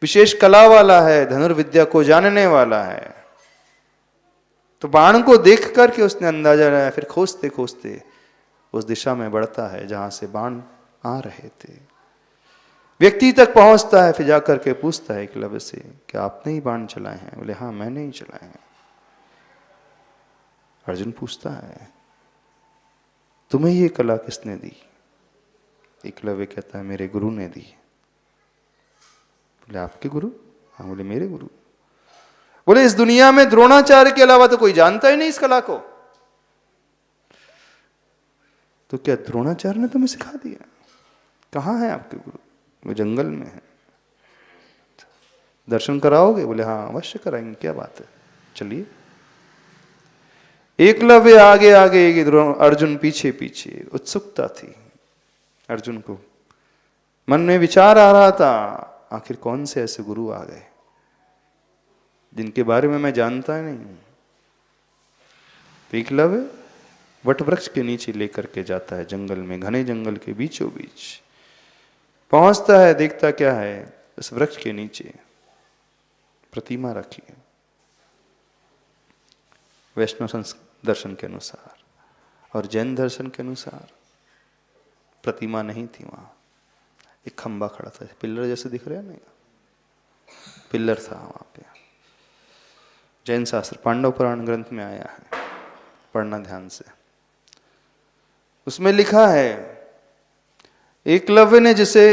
विशेष कला वाला है, धनुर्विद्या को जानने वाला है। तो बाण को देख करके उसने अंदाजा लगाया। फिर खोजते खोजते उस दिशा में बढ़ता है जहां से बाण आ रहे थे। व्यक्ति तक पहुंचता है, फिर जाकर के पूछता है एकलव्य से कि आपने ही बाण चलाए हैं? बोले हाँ, मैंने ही चलाए हैं। अर्जुन पूछता है तुम्हें ये कला किसने दी? एकलव्य कहता है मेरे गुरु ने दी। बोले आपके गुरु? हाँ। बोले मेरे गुरु। बोले इस दुनिया में द्रोणाचार्य के अलावा तो कोई जानता ही नहीं इस कला को। तो क्या द्रोणाचार्य ने तुम्हें सिखा दिया? कहां है आपके गुरु? वो जंगल में है। दर्शन कराओगे? बोले हाँ अवश्य कराएंगे, क्या बात है, चलिए। एकलव्य आगे आगे, अर्जुन पीछे पीछे। उत्सुकता थी अर्जुन को, मन में विचार आ रहा था आखिर कौन से ऐसे गुरु आ गए जिनके बारे में मैं जानता ही नहीं हूं। एकलव्य वट वृक्ष के नीचे लेकर के जाता है, जंगल में, घने जंगल के बीचों बीच पहुंचता है। देखता क्या है, उस वृक्ष के नीचे प्रतिमा रखी है। वैष्णव दर्शन के अनुसार और जैन दर्शन के अनुसार प्रतिमा नहीं थी वहां, एक खंबा खड़ा था, पिल्लर जैसे दिख रहे हैं ना, पिल्लर था वहां पे। जैन शास्त्र पांडव पुराण ग्रंथ में आया है, पढ़ना ध्यान से। उसमें लिखा है एकलव्य ने जिसे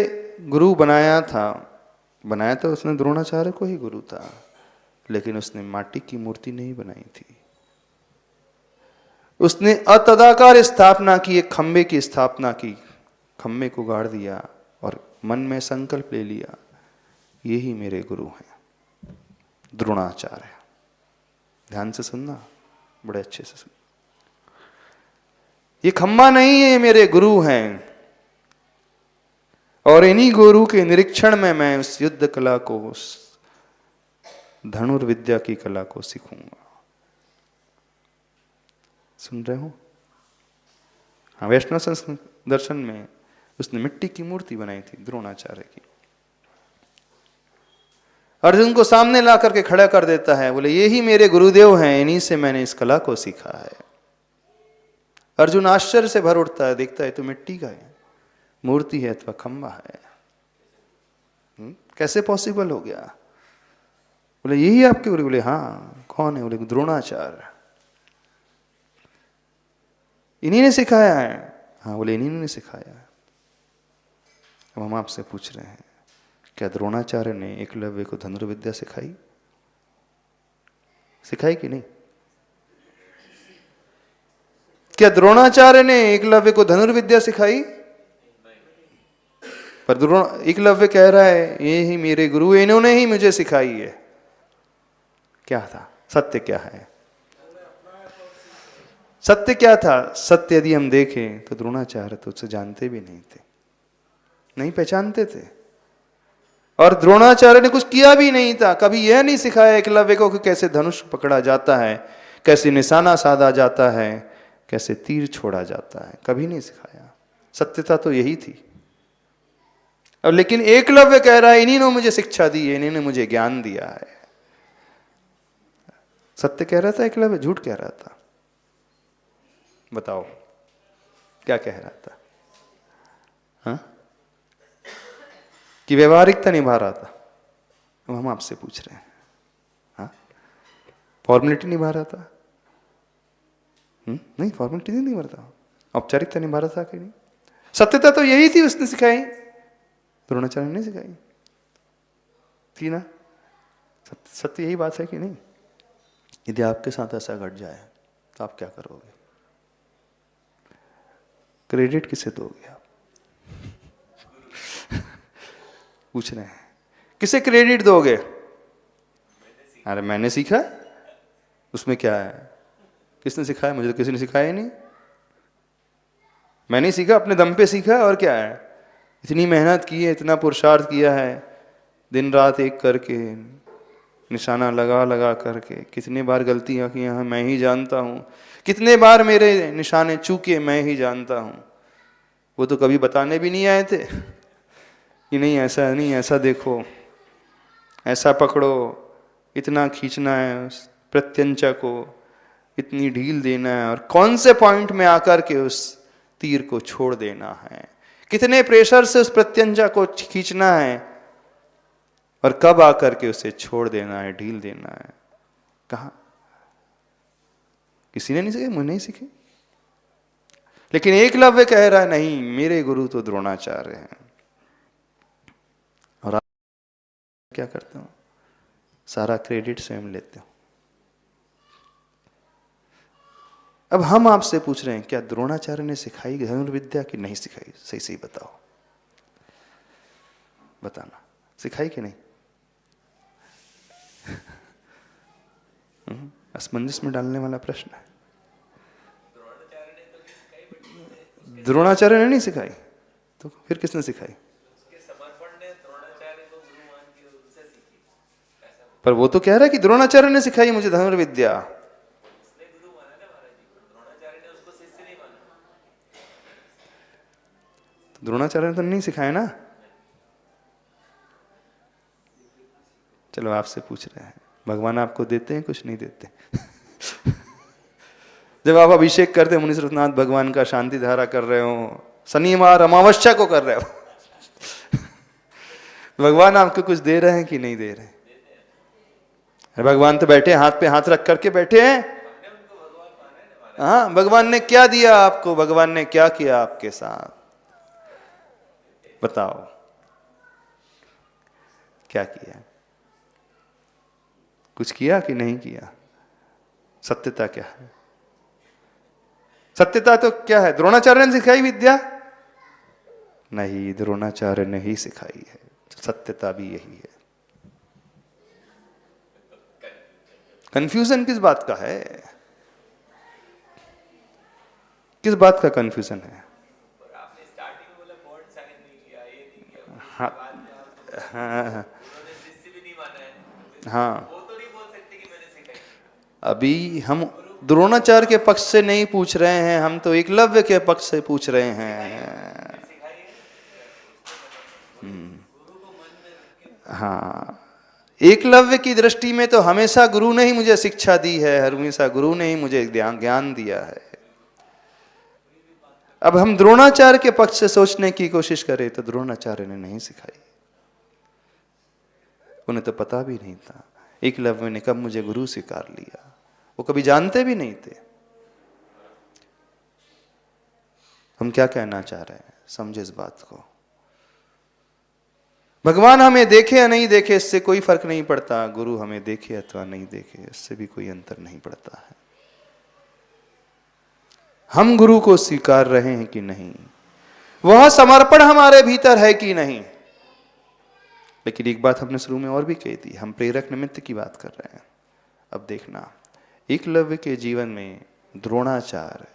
गुरु बनाया था उसने द्रोणाचार्य को ही गुरु था, लेकिन उसने माटी की मूर्ति नहीं बनाई थी। उसने अतदाकार स्थापना की, एक खंबे की स्थापना की, खंबे को गाड़ दिया और मन में संकल्प ले लिया, ये ही मेरे गुरु हैं द्रोणाचार्य। ध्यान से सुनना, बड़े अच्छे से सुनना। ये खंबा नहीं है, ये मेरे गुरु हैं, और इन्हीं गुरु के निरीक्षण में मैं उस युद्ध कला को, उस धनुर्विद्या की कला को सीखूंगा। सुन रहे हो? हाँ, वैष्णव संस्कृत दर्शन में उसने मिट्टी की मूर्ति बनाई थी द्रोणाचार्य की। अर्जुन को सामने ला करके खड़ा कर देता है, बोले ये ही मेरे गुरुदेव हैं, इन्हीं से मैंने इस कला को सीखा है। अर्जुन आश्चर्य से भर उठता है, देखता है तो मिट्टी का है, मूर्ति है अथवा खंबा है, कैसे पॉसिबल हो गया? बोले यही आपके गुरु? बोले हाँ। कौन है? बोले द्रोणाचार्य। इन्हीं ने सिखाया है? हाँ। बोले इन्हीं ने सिखाया है। अब हम आपसे पूछ रहे हैं, क्या द्रोणाचार्य ने एकलव्य को धनुर्विद्या सिखाई? सिखाई कि नहीं? क्या द्रोणाचार्य ने एकलव्य को धनुर्विद्या सिखाई? पर एकलव्य कह रहा है ये ही मेरे गुरु, इन्होंने ही मुझे सिखाई है। क्या था सत्य? क्या है सत्य? क्या था सत्य? यदि हम देखें तो द्रोणाचार्य तो उसे जानते भी नहीं थे, नहीं पहचानते थे, और द्रोणाचार्य ने कुछ किया भी नहीं था। कभी यह नहीं सिखाया एकलव्य को कि कैसे धनुष पकड़ा जाता है, कैसे निशाना साधा जाता है, कैसे तीर छोड़ा जाता है, कभी नहीं सिखाया। सत्यता तो यही थी। अब लेकिन एकलव्य कह रहा है इन्हीं ने मुझे शिक्षा दी है, इन्हीं ने मुझे ज्ञान दिया है। सत्य कह रहा था एकलव्य, झूठ कह रहा था? बताओ क्या कह रहा था? हाँ? कि व्यवहारिकता निभा रहा था? अब हम आपसे पूछ रहे हैं, हाँ? फॉर्मेलिटी निभा रहा था? नहीं, फॉर्मेलिटी नहीं निभा रहा था, औपचारिकता निभा रहा था कि नहीं? सत्यता तो यही थी, उसने सिखाई, द्रोणाचार्य ने सिखाई थी ना? सत्य यही बात है कि नहीं? यदि आपके साथ ऐसा घट जाए तो आप क्या करोगे? क्रेडिट किसे दोगे आप? पूछ रहे हैं, किसे क्रेडिट दोगे? अरे मैंने सीखा, उसमें क्या है? किसने सिखाया? मुझे तो किसी ने सिखाया ही नहीं। मैंने सीखा, अपने दम पे सीखा, और क्या है? इतनी मेहनत की है, इतना पुरुषार्थ किया है, दिन रात एक करके, निशाना लगा लगा करके। कितने बार गलतियां की हैं मैं ही जानता हूं, कितने बार मेरे निशाने चूके मैं ही जानता हूं। वो तो कभी बताने भी नहीं आए थे कि नहीं ऐसा नहीं, ऐसा देखो, ऐसा पकड़ो, इतना खींचना है उस प्रत्यंचा को, इतनी ढील देना है, और कौन से पॉइंट में आकर के उस तीर को छोड़ देना है, कितने प्रेशर से उस प्रत्यंचा को खींचना है, और कब आकर के उसे छोड़ देना है, ढील देना है। कहा? किसी ने नहीं सीखे, मुझे नहीं सीखे। लेकिन एकलव्य कह रहा है नहीं, मेरे गुरु तो द्रोणाचार्य हैं। और आप क्या करते हो? सारा क्रेडिट स्वयं लेते हो। अब हम आपसे पूछ रहे हैं, क्या द्रोणाचार्य ने सिखाई धनुर्विद्या कि नहीं सिखाई? सही सही बताओ, बताना, सिखाई कि नहीं? असमंजस में डालने वाला प्रश्न है। द्रोणाचार्य ने नहीं सिखाई, तो फिर किसने सिखाई? पर वो तो कह रहा है कि द्रोणाचार्य ने सिखाई मुझे धनुर्विद्या। द्रोणाचार्य ने तो नहीं सिखाया ना। चलो आपसे पूछ रहे हैं, भगवान आपको देते हैं, कुछ नहीं देते? जब आप अभिषेक करते मुनि सरस्वतीनाथ भगवान का, शांति धारा कर रहे हो, शनिवार अमावस्या को कर रहे हो, भगवान आपको कुछ दे रहे हैं कि नहीं दे रहे? भगवान तो बैठे हाथ पे हाथ रख करके बैठे हैं। हाँ, भगवान ने क्या दिया आपको? भगवान ने क्या किया आपके साथ? बताओ, क्या किया? कुछ किया कि नहीं किया? सत्यता क्या है? सत्यता तो क्या है? द्रोणाचार्य ने सिखाई विद्या? नहीं, द्रोणाचार्य ने ही सिखाई है। सत्यता भी यही है। कंफ्यूजन किस बात का है? किस बात का कंफ्यूजन है? हाँ हाँ हाँ, अभी हम द्रोणाचार्य के पक्ष से नहीं पूछ रहे हैं, हम तो एकलव्य के पक्ष से पूछ रहे हैं। हाँ, एकलव्य की दृष्टि में तो हमेशा गुरु ने ही मुझे शिक्षा दी है, हमेशा गुरु ने ही मुझे ज्ञान दिया है। अब हम द्रोणाचार्य के पक्ष से सोचने की कोशिश करें तो द्रोणाचार्य ने नहीं सिखाई। उन्हें तो पता भी नहीं था एकलव्य ने कब मुझे गुरु स्वीकार लिया। वो कभी जानते भी नहीं थे। हम क्या कहना चाह रहे हैं, समझे इस बात को। भगवान हमें देखे या नहीं देखे इससे कोई फर्क नहीं पड़ता, गुरु हमें देखे अथवा नहीं देखे इससे भी कोई अंतर नहीं पड़ता है। हम गुरु को स्वीकार रहे हैं कि नहीं, वह समर्पण हमारे भीतर है कि नहीं। लेकिन एक बात हमने शुरू में और भी कही थी, हम प्रेरक निमित्त की बात कर रहे हैं। अब देखना, एकलव्य के जीवन में द्रोणाचार्य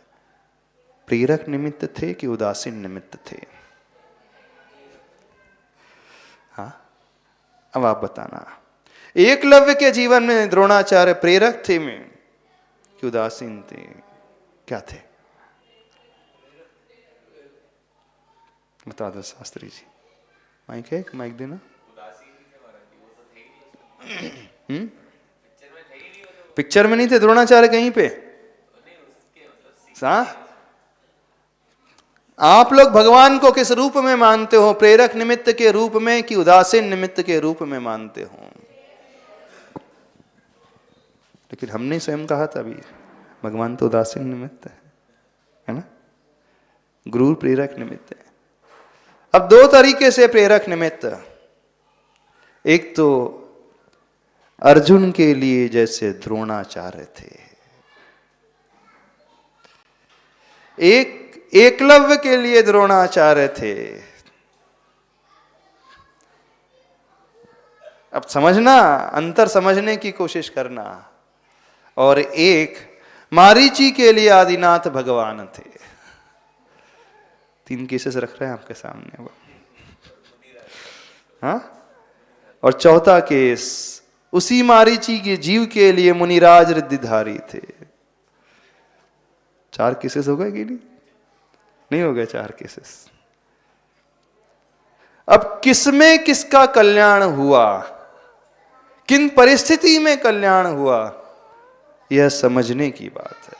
प्रेरक निमित्त थे कि उदासीन निमित्त थे? हाँ, अब आप बताना, एकलव्य के जीवन में द्रोणाचार्य प्रेरक थे में कि उदासीन थे? क्या थे? बता दो शास्त्री जी। माइक है, माइक देना। पिक्चर में नहीं थे द्रोणाचार्य कहीं पे? आप लोग भगवान को किस रूप में मानते हो? प्रेरक निमित्त के रूप में कि उदासीन निमित्त के रूप में मानते हो? लेकिन हमने स्वयं कहा था अभी, भगवान तो उदासीन निमित्त है ना, गुरु प्रेरक निमित्त है। अब दो तरीके से प्रेरक निमित्त, एक तो अर्जुन के लिए जैसे द्रोणाचार्य थे, एक एकलव्य के लिए द्रोणाचार्य थे। अब समझना, अंतर समझने की कोशिश करना। और एक मारीची के लिए आदिनाथ भगवान थे। तीन केसेस रख रहे हैं आपके सामने। हाँ, और चौथा केस उसी मारीची के जीव के लिए मुनिराज रिद्धिधारी थे। चार केसेस हो गए कि नहीं हो गए? चार केसेस। अब किसमें किसका कल्याण हुआ, किन परिस्थिति में कल्याण हुआ, यह समझने की बात है।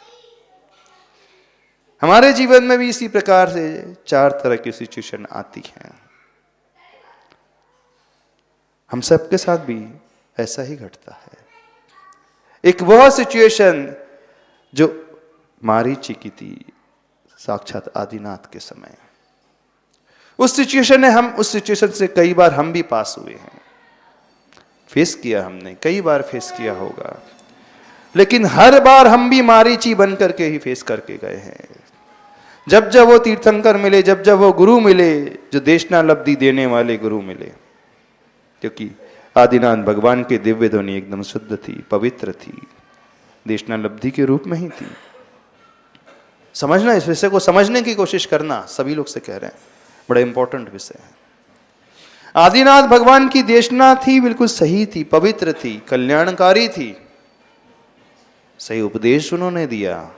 हमारे जीवन में भी इसी प्रकार से चार तरह की सिचुएशन आती हैं। हम सबके साथ भी ऐसा ही घटता है। एक वह सिचुएशन जो मारीची की थी साक्षात आदिनाथ के समय, उस सिचुएशन से कई बार हम भी पास हुए हैं, फेस किया हमने, कई बार फेस किया होगा। लेकिन हर बार हम भी मारीची बन करके ही फेस करके गए हैं। जब जब वो तीर्थंकर मिले, जब जब वो गुरु मिले, जो देशना लब्धि देने वाले गुरु मिले, क्योंकि आदिनाथ भगवान की दिव्य ध्वनि एकदम शुद्ध थी, पवित्र थी, देशना लब्धि के रूप में ही थी। समझना, इस विषय को समझने की कोशिश करना, सभी लोग से कह रहे हैं, बड़ा इंपॉर्टेंट विषय है। आदिनाथ भगवान की देशना थी, बिल्कुल सही थी, पवित्र थी, कल्याणकारी थी, सही उपदेश उन्होंने दिया,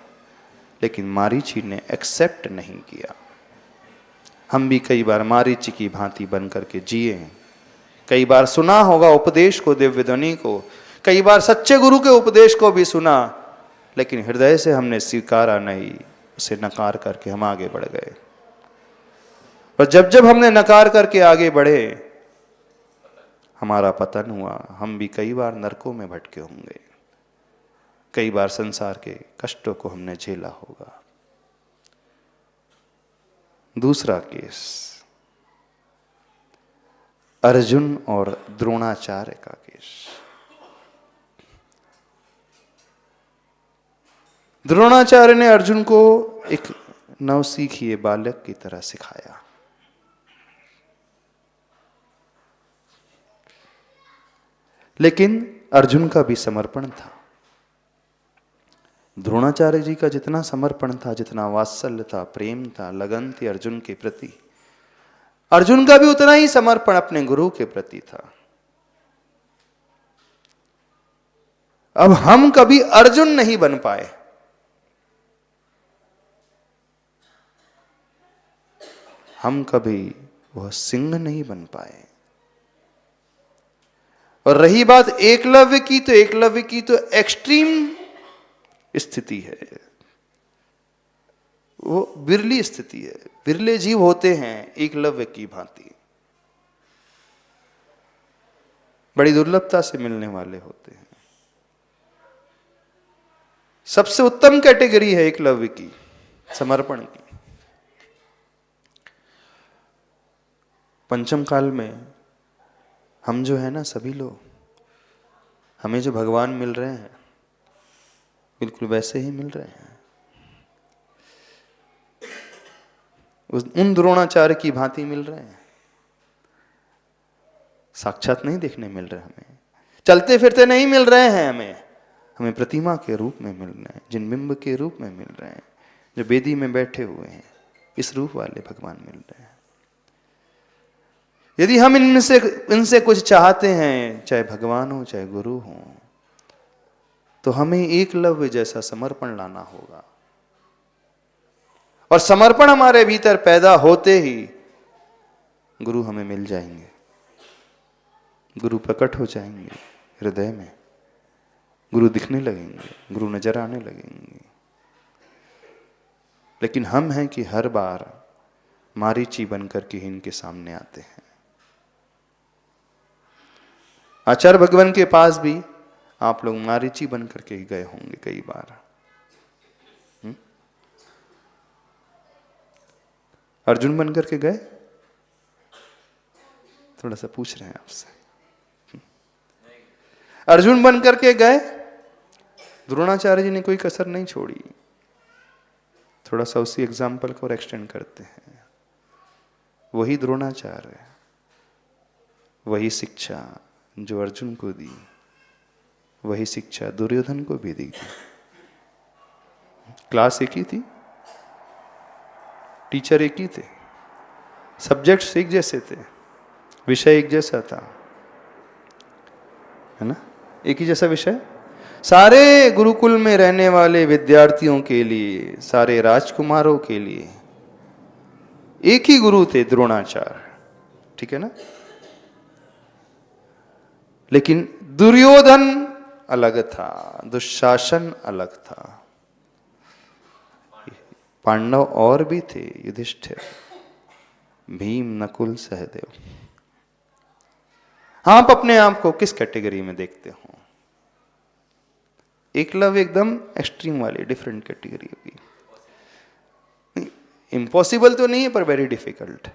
लेकिन मारीची ने एक्सेप्ट नहीं किया। हम भी कई बार मारीची की भांति बन करके जिए। कई बार सुना होगा उपदेश को, दिव्य ध्वनि को, कई बार सच्चे गुरु के उपदेश को भी सुना, लेकिन हृदय से हमने स्वीकारा नहीं, उसे नकार करके हम आगे बढ़ गए। और जब जब हमने नकार करके आगे बढ़े, हमारा पतन हुआ, हम भी कई बार नरकों में भटके होंगे, कई बार संसार के कष्टों को हमने झेला होगा। दूसरा केस अर्जुन और द्रोणाचार्य का केस। द्रोणाचार्य ने अर्जुन को एक नवसीखिए बालक की तरह सिखाया। लेकिन अर्जुन का भी समर्पण था। द्रोणाचार्य जी का जितना समर्पण था, जितना वात्सल्य था, प्रेम था, लगन थी अर्जुन के प्रति, अर्जुन का भी उतना ही समर्पण अपने गुरु के प्रति था। अब हम कभी अर्जुन नहीं बन पाए। हम कभी वह सिंह नहीं बन पाए। और रही बात एकलव्य की, तो एकलव्य की तो एक्सट्रीम स्थिति है, वो बिरली स्थिति है। बिरले जीव होते हैं एकलव्य की भांति, बड़ी दुर्लभता से मिलने वाले होते हैं। सबसे उत्तम कैटेगरी है एकलव्य की, समर्पण की। पंचम काल में हम जो है ना, सभी लोग, हमें जो भगवान मिल रहे हैं बिल्कुल वैसे ही मिल रहे हैं, उन द्रोणाचार्य की भांति मिल रहे हैं। साक्षात नहीं देखने मिल रहे, हमें चलते फिरते नहीं मिल रहे हैं, हमें प्रतिमा के रूप में मिल रहे हैं, जिन बिंब के रूप में मिल रहे हैं, जो वेदी में बैठे हुए हैं, इस रूप वाले भगवान मिल रहे हैं। यदि हम इनसे कुछ चाहते हैं, चाहे भगवान हो चाहे गुरु हो, तो हमें एकलव्य जैसा समर्पण लाना होगा। और समर्पण हमारे भीतर पैदा होते ही गुरु हमें मिल जाएंगे, गुरु प्रकट हो जाएंगे हृदय में, गुरु दिखने लगेंगे, गुरु नजर आने लगेंगे। लेकिन हम हैं कि हर बार मारीची बनकर के इनके सामने आते हैं। आचार्य भगवान के पास भी आप लोग मारीची बनकर के ही गए होंगे कई बार। अर्जुन बनकर के गए? थोड़ा सा पूछ रहे हैं आपसे। अर्जुन बनकर के गए? द्रोणाचार्य जी ने कोई कसर नहीं छोड़ी। थोड़ा सा उसी एग्जाम्पल को और एक्सटेंड करते हैं। वही द्रोणाचार्य, वही शिक्षा जो अर्जुन को दी, वही शिक्षा दुर्योधन को भी दी थी। क्लास एक ही थी, टीचर एक ही थे, सब्जेक्ट्स एक जैसे थे, विषय एक जैसा था, है ना? एक ही जैसा विषय सारे गुरुकुल में रहने वाले विद्यार्थियों के लिए, सारे राजकुमारों के लिए एक ही गुरु थे, द्रोणाचार्य। ठीक है ना? लेकिन दुर्योधन अलग था, दुशासन अलग था, पांडव और भी थे, युधिष्ठिर, भीम, नकुल, सहदेव। आप अपने आप को किस कैटेगरी में देखते हो? एकलव्य एकदम एक्सट्रीम वाली डिफरेंट कैटेगरी होगी। इम्पॉसिबल तो नहीं है पर वेरी डिफिकल्ट।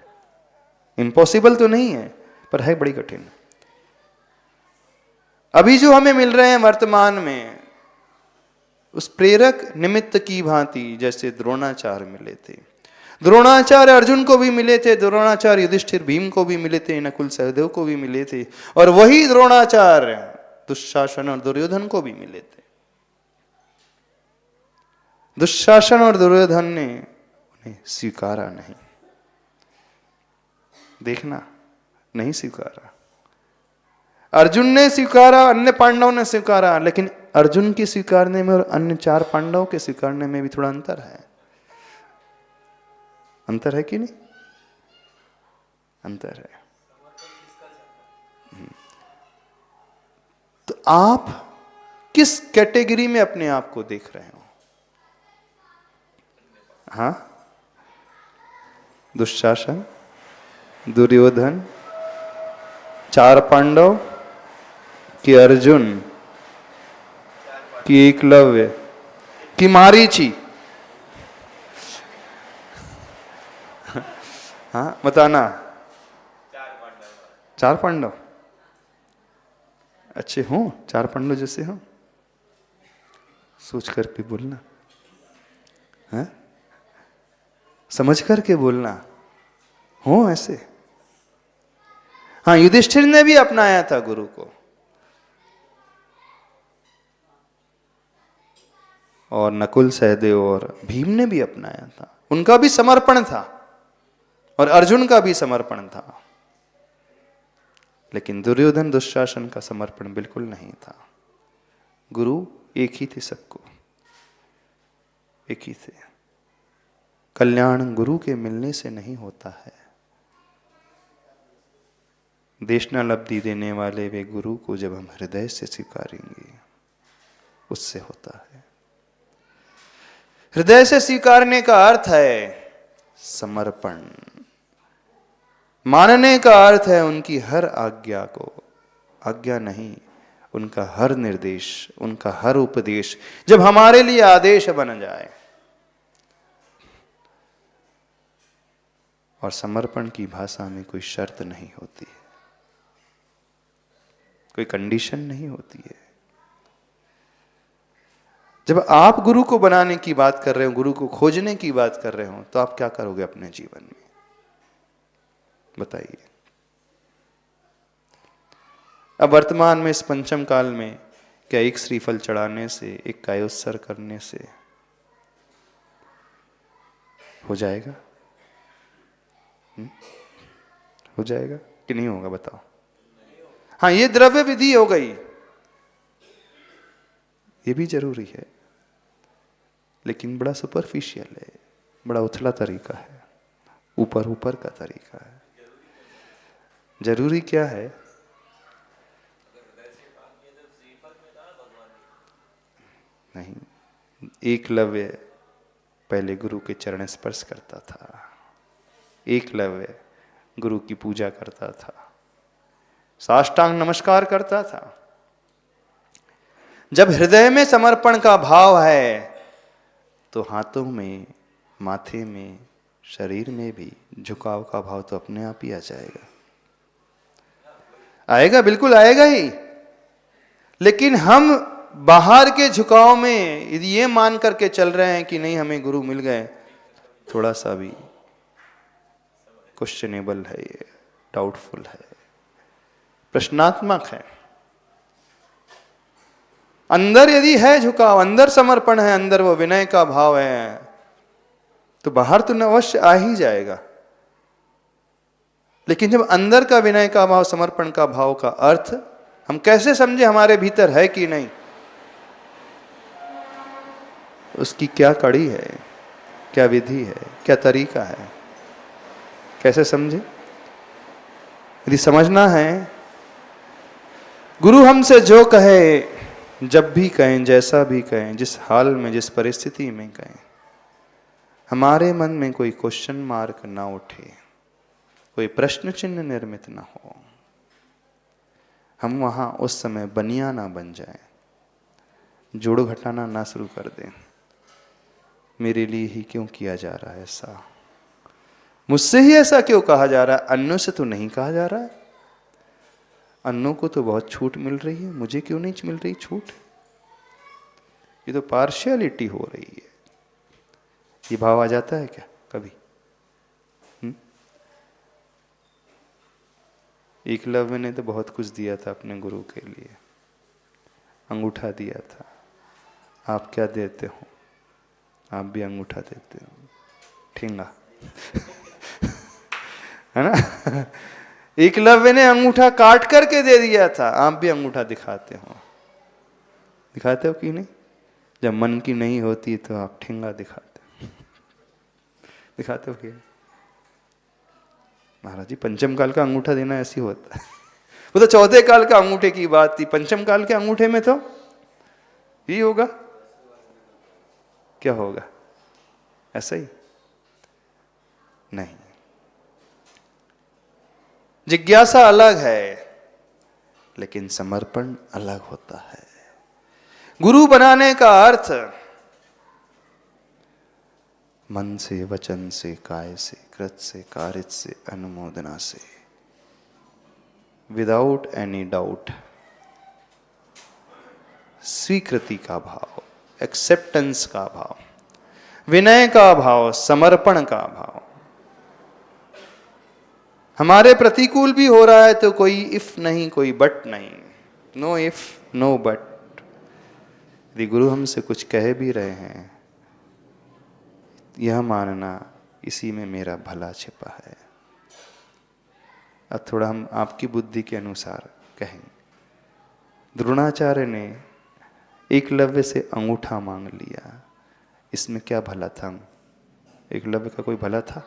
इम्पॉसिबल तो नहीं है पर है बड़ी कठिन। अभी जो हमें मिल रहे हैं वर्तमान में, उस प्रेरक निमित्त की भांति जैसे द्रोणाचार्य मिले थे, द्रोणाचार्य अर्जुन को भी मिले थे, द्रोणाचार्य युधिष्ठिर भीम को भी मिले थे, नकुल सहदेव को भी मिले थे, और वही द्रोणाचार्य दुशासन और दुर्योधन को भी मिले थे। दुशासन और दुर्योधन ने उन्हें स्वीकारा नहीं, देखना, नहीं स्वीकारा। अर्जुन ने स्वीकारा, अन्य पांडवों ने स्वीकारा, लेकिन अर्जुन के स्वीकारने में और अन्य 4 पांडवों के स्वीकारने में भी थोड़ा अंतर है। अंतर है कि नहीं? अंतर है। तो आप किस कैटेगरी में अपने आप को देख रहे हो? हाँ, दुशासन, दुर्योधन, 4 पांडव कि अर्जुन कि एकलव्य कि मारीची? हाँ बताना। 4 पांडव अच्छे हों, 4 पांडव जैसे हों, सोच करके बोलना है, समझ करके बोलना हो ऐसे। हाँ युधिष्ठिर ने भी अपनाया था गुरु को, और नकुल सहदेव और भीम ने भी अपनाया था, उनका भी समर्पण था और अर्जुन का भी समर्पण था। लेकिन दुर्योधन दुशासन का समर्पण बिल्कुल नहीं था। गुरु एक ही थे सबको, एक ही थे। कल्याण गुरु के मिलने से नहीं होता है। देशनालब्धि देने वाले वे गुरु को जब हम हृदय से स्वीकारेंगे उससे होता है। हृदय से स्वीकारने का अर्थ है समर्पण, मानने का अर्थ है उनकी हर आज्ञा को, आज्ञा नहीं, उनका हर निर्देश, उनका हर उपदेश जब हमारे लिए आदेश बन जाए। और समर्पण की भाषा में कोई शर्त नहीं होती है, कोई कंडीशन नहीं होती है। जब आप गुरु को बनाने की बात कर रहे हो, गुरु को खोजने की बात कर रहे हो, तो आप क्या करोगे अपने जीवन में बताइए। अब वर्तमान में इस पंचम काल में क्या एक श्रीफल चढ़ाने से, एक कायोत्सर करने से हो जाएगा? हो जाएगा कि नहीं होगा बताओ? हाँ ये द्रव्य विधि हो गई, ये भी जरूरी है, लेकिन बड़ा सुपरफिशियल है, बड़ा उथला तरीका है, ऊपर ऊपर का तरीका है। जरूरी क्या है? नहीं, एकलव्य पहले गुरु के चरण स्पर्श करता था, एकलव्य गुरु की पूजा करता था, साष्टांग नमस्कार करता था। जब हृदय में समर्पण का भाव है तो हाथों में, माथे में, शरीर में भी झुकाव का भाव तो अपने आप ही आ जाएगा, आएगा, बिल्कुल आएगा ही। लेकिन हम बाहर के झुकाव में यदि ये मान करके चल रहे हैं कि नहीं हमें गुरु मिल गए, थोड़ा सा भी क्वेश्चनेबल है, ये डाउटफुल है, प्रश्नात्मक है। अंदर यदि है झुकाव, अंदर समर्पण है, अंदर वो विनय का भाव है, तो बाहर तो अवश्य आ ही जाएगा। लेकिन जब अंदर का विनय का भाव, समर्पण का भाव का अर्थ हम कैसे समझे हमारे भीतर है कि नहीं, उसकी क्या कड़ी है, क्या विधि है, क्या तरीका है, कैसे समझे? यदि समझना है, गुरु हमसे जो कहे, जब भी कहें, जैसा भी कहें, जिस हाल में, जिस परिस्थिति में कहें, हमारे मन में कोई क्वेश्चन मार्क ना उठे, कोई प्रश्न चिन्ह निर्मित ना हो, हम वहां उस समय बनिया ना बन जाए, जोड़ घटाना ना शुरू कर दें। मेरे लिए ही क्यों किया जा रहा है ऐसा, मुझसे ही ऐसा क्यों कहा जा रहा है, अन्यों से तो नहीं कहा जा रहा है, अन्यों को तो बहुत छूट मिल रही है, मुझे क्यों नहीं मिल रही छूट? ये तो पार्शियलिटी हो रही है। ये भाव आ जाता है क्या कभी? एकलव्य ने तो बहुत कुछ दिया था अपने गुरु के लिए, अंगूठा दिया था। आप क्या देते हो? आप भी अंगूठा देते हो, ठेंगा है ना? एकलव्य ने अंगूठा काट करके दे दिया था, आप भी अंगूठा दिखाते हो, दिखाते हो कि नहीं? जब मन की नहीं होती तो आप ठेंगा दिखाते हो, दिखाते हो कि? महाराज जी पंचम काल का अंगूठा देना ऐसी होता है। वो तो चौथे काल का अंगूठे की बात थी, पंचम काल के अंगूठे में तो यही होगा। क्या होगा? ऐसा ही नहीं। जिज्ञासा अलग है, लेकिन समर्पण अलग होता है। गुरु बनाने का अर्थ मन से, वचन से, काय से, कृत से, कारित से, अनुमोदना से, विदाउट एनी डाउट, स्वीकृति का भाव, एक्सेप्टेंस का भाव, विनय का भाव, समर्पण का भाव। हमारे प्रतिकूल भी हो रहा है तो कोई इफ नहीं, कोई बट नहीं, नो इफ नो बट। यदि गुरु हमसे कुछ कह भी रहे हैं, यह मानना इसी में मेरा भला छिपा है। अब थोड़ा हम आपकी बुद्धि के अनुसार कहेंगे। द्रोणाचार्य ने एकलव्य से अंगूठा मांग लिया, इसमें क्या भला था? एकलव्य का कोई भला था?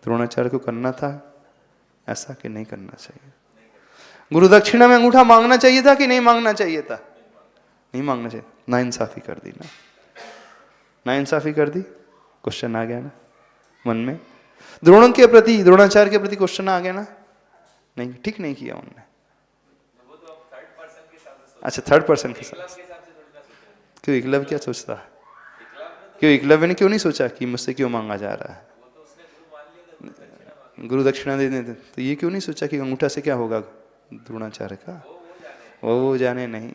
द्रोणाचार्य को करना था ऐसा कि नहीं करना चाहिए? गुरु दक्षिणा में अंगूठा मांगना चाहिए था कि नहीं मांगना चाहिए था? नहीं मांगना चाहिए। नाइंसाफी कर दी ना, नाइंसाफी कर दी। क्वेश्चन आ गया ना मन में। द्रोण के प्रति, द्रोणाचार्य के प्रति क्वेश्चन आ गया ना? नहीं, ठीक नहीं किया उन्होंने। अच्छा, थर्ड पर्सन के साथ। क्यों एकलव्य क्या सोचता है? क्यों एकलव्य ने क्यों नहीं सोचा कि मुझसे क्यों मांगा जा रहा है? गुरु दक्षिणा दे देते तो ये क्यों नहीं सोचा कि अंगूठा से क्या होगा द्रोणाचार्य का? वो जाने नहीं।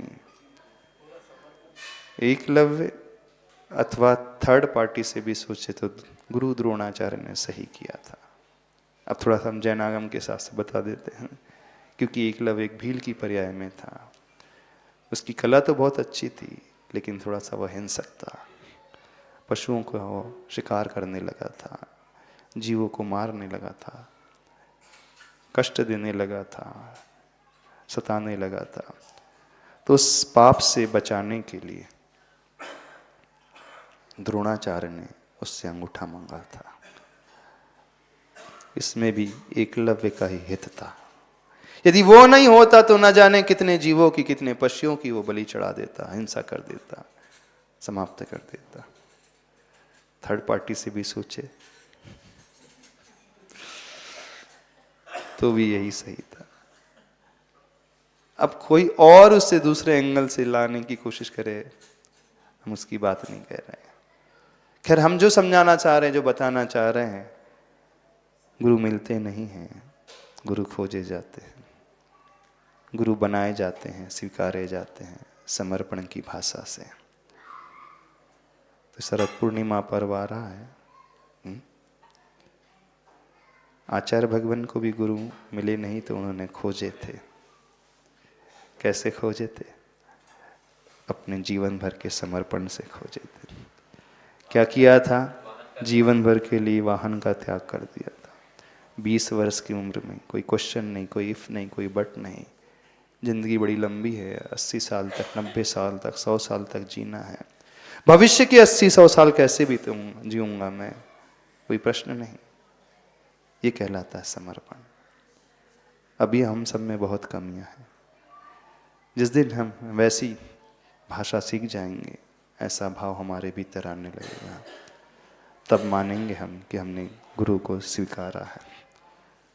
एकलव्य अथवा थर्ड पार्टी से भी सोचे तो गुरु द्रोणाचार्य ने सही किया था। अब थोड़ा सा हम जैन आगम के साथ से बता देते हैं, क्योंकि एकलव्य एक भील की पर्याय में था। उसकी कला तो बहुत अच्छी थी, लेकिन थोड़ा सा वह हिंसक था। पशुओं को शिकार करने लगा था, जीवों को मारने लगा था, कष्ट देने लगा था, सताने लगा था। तो उस पाप से बचाने के लिए द्रोणाचार्य ने उससे अंगूठा मांगा था। इसमें भी एकलव्य का ही हित था। यदि वो नहीं होता तो न जाने कितने जीवों की, कितने पशुओं की वो बलि चढ़ा देता, हिंसा कर देता, समाप्त कर देता। थर्ड पार्टी से भी सोचे तो भी यही सही था। अब कोई और उससे दूसरे एंगल से लाने की कोशिश करे, हम उसकी बात नहीं कह रहे हैं। खैर, हम जो समझाना चाह रहे हैं, जो बताना चाह रहे हैं, गुरु मिलते नहीं हैं, गुरु खोजे जाते हैं, गुरु बनाए जाते हैं, स्वीकारे जाते हैं समर्पण की भाषा से। तो शरद पूर्णिमा पर्व आ रहा है। आचार्य भगवान को भी गुरु मिले नहीं तो उन्होंने खोजे थे। कैसे खोजे थे? अपने जीवन भर के समर्पण से खोजे थे। क्या किया था? जीवन भर के लिए वाहन का त्याग कर दिया था। 20 वर्ष की उम्र में कोई क्वेश्चन नहीं, कोई इफ नहीं, कोई बट नहीं। जिंदगी बड़ी लंबी है, 80 साल तक, 90 साल तक, 100 साल तक जीना है। भविष्य के 80-100 साल कैसे भी जीऊंगा मैं, कोई प्रश्न नहीं। ये कहलाता है समर्पण। अभी हम सब में बहुत कमियां हैं। जिस दिन हम वैसी भाषा सीख जाएंगे, ऐसा भाव हमारे भीतर आने लगेगा, तब मानेंगे हम कि हमने गुरु को स्वीकारा है।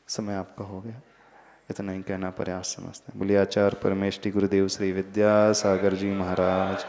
समय आपका हो गया, इतना ही कहना प्रयास समझते हैं। बोलिए आचार्य परमेष्टि गुरुदेव श्री विद्यासागर जी महाराज।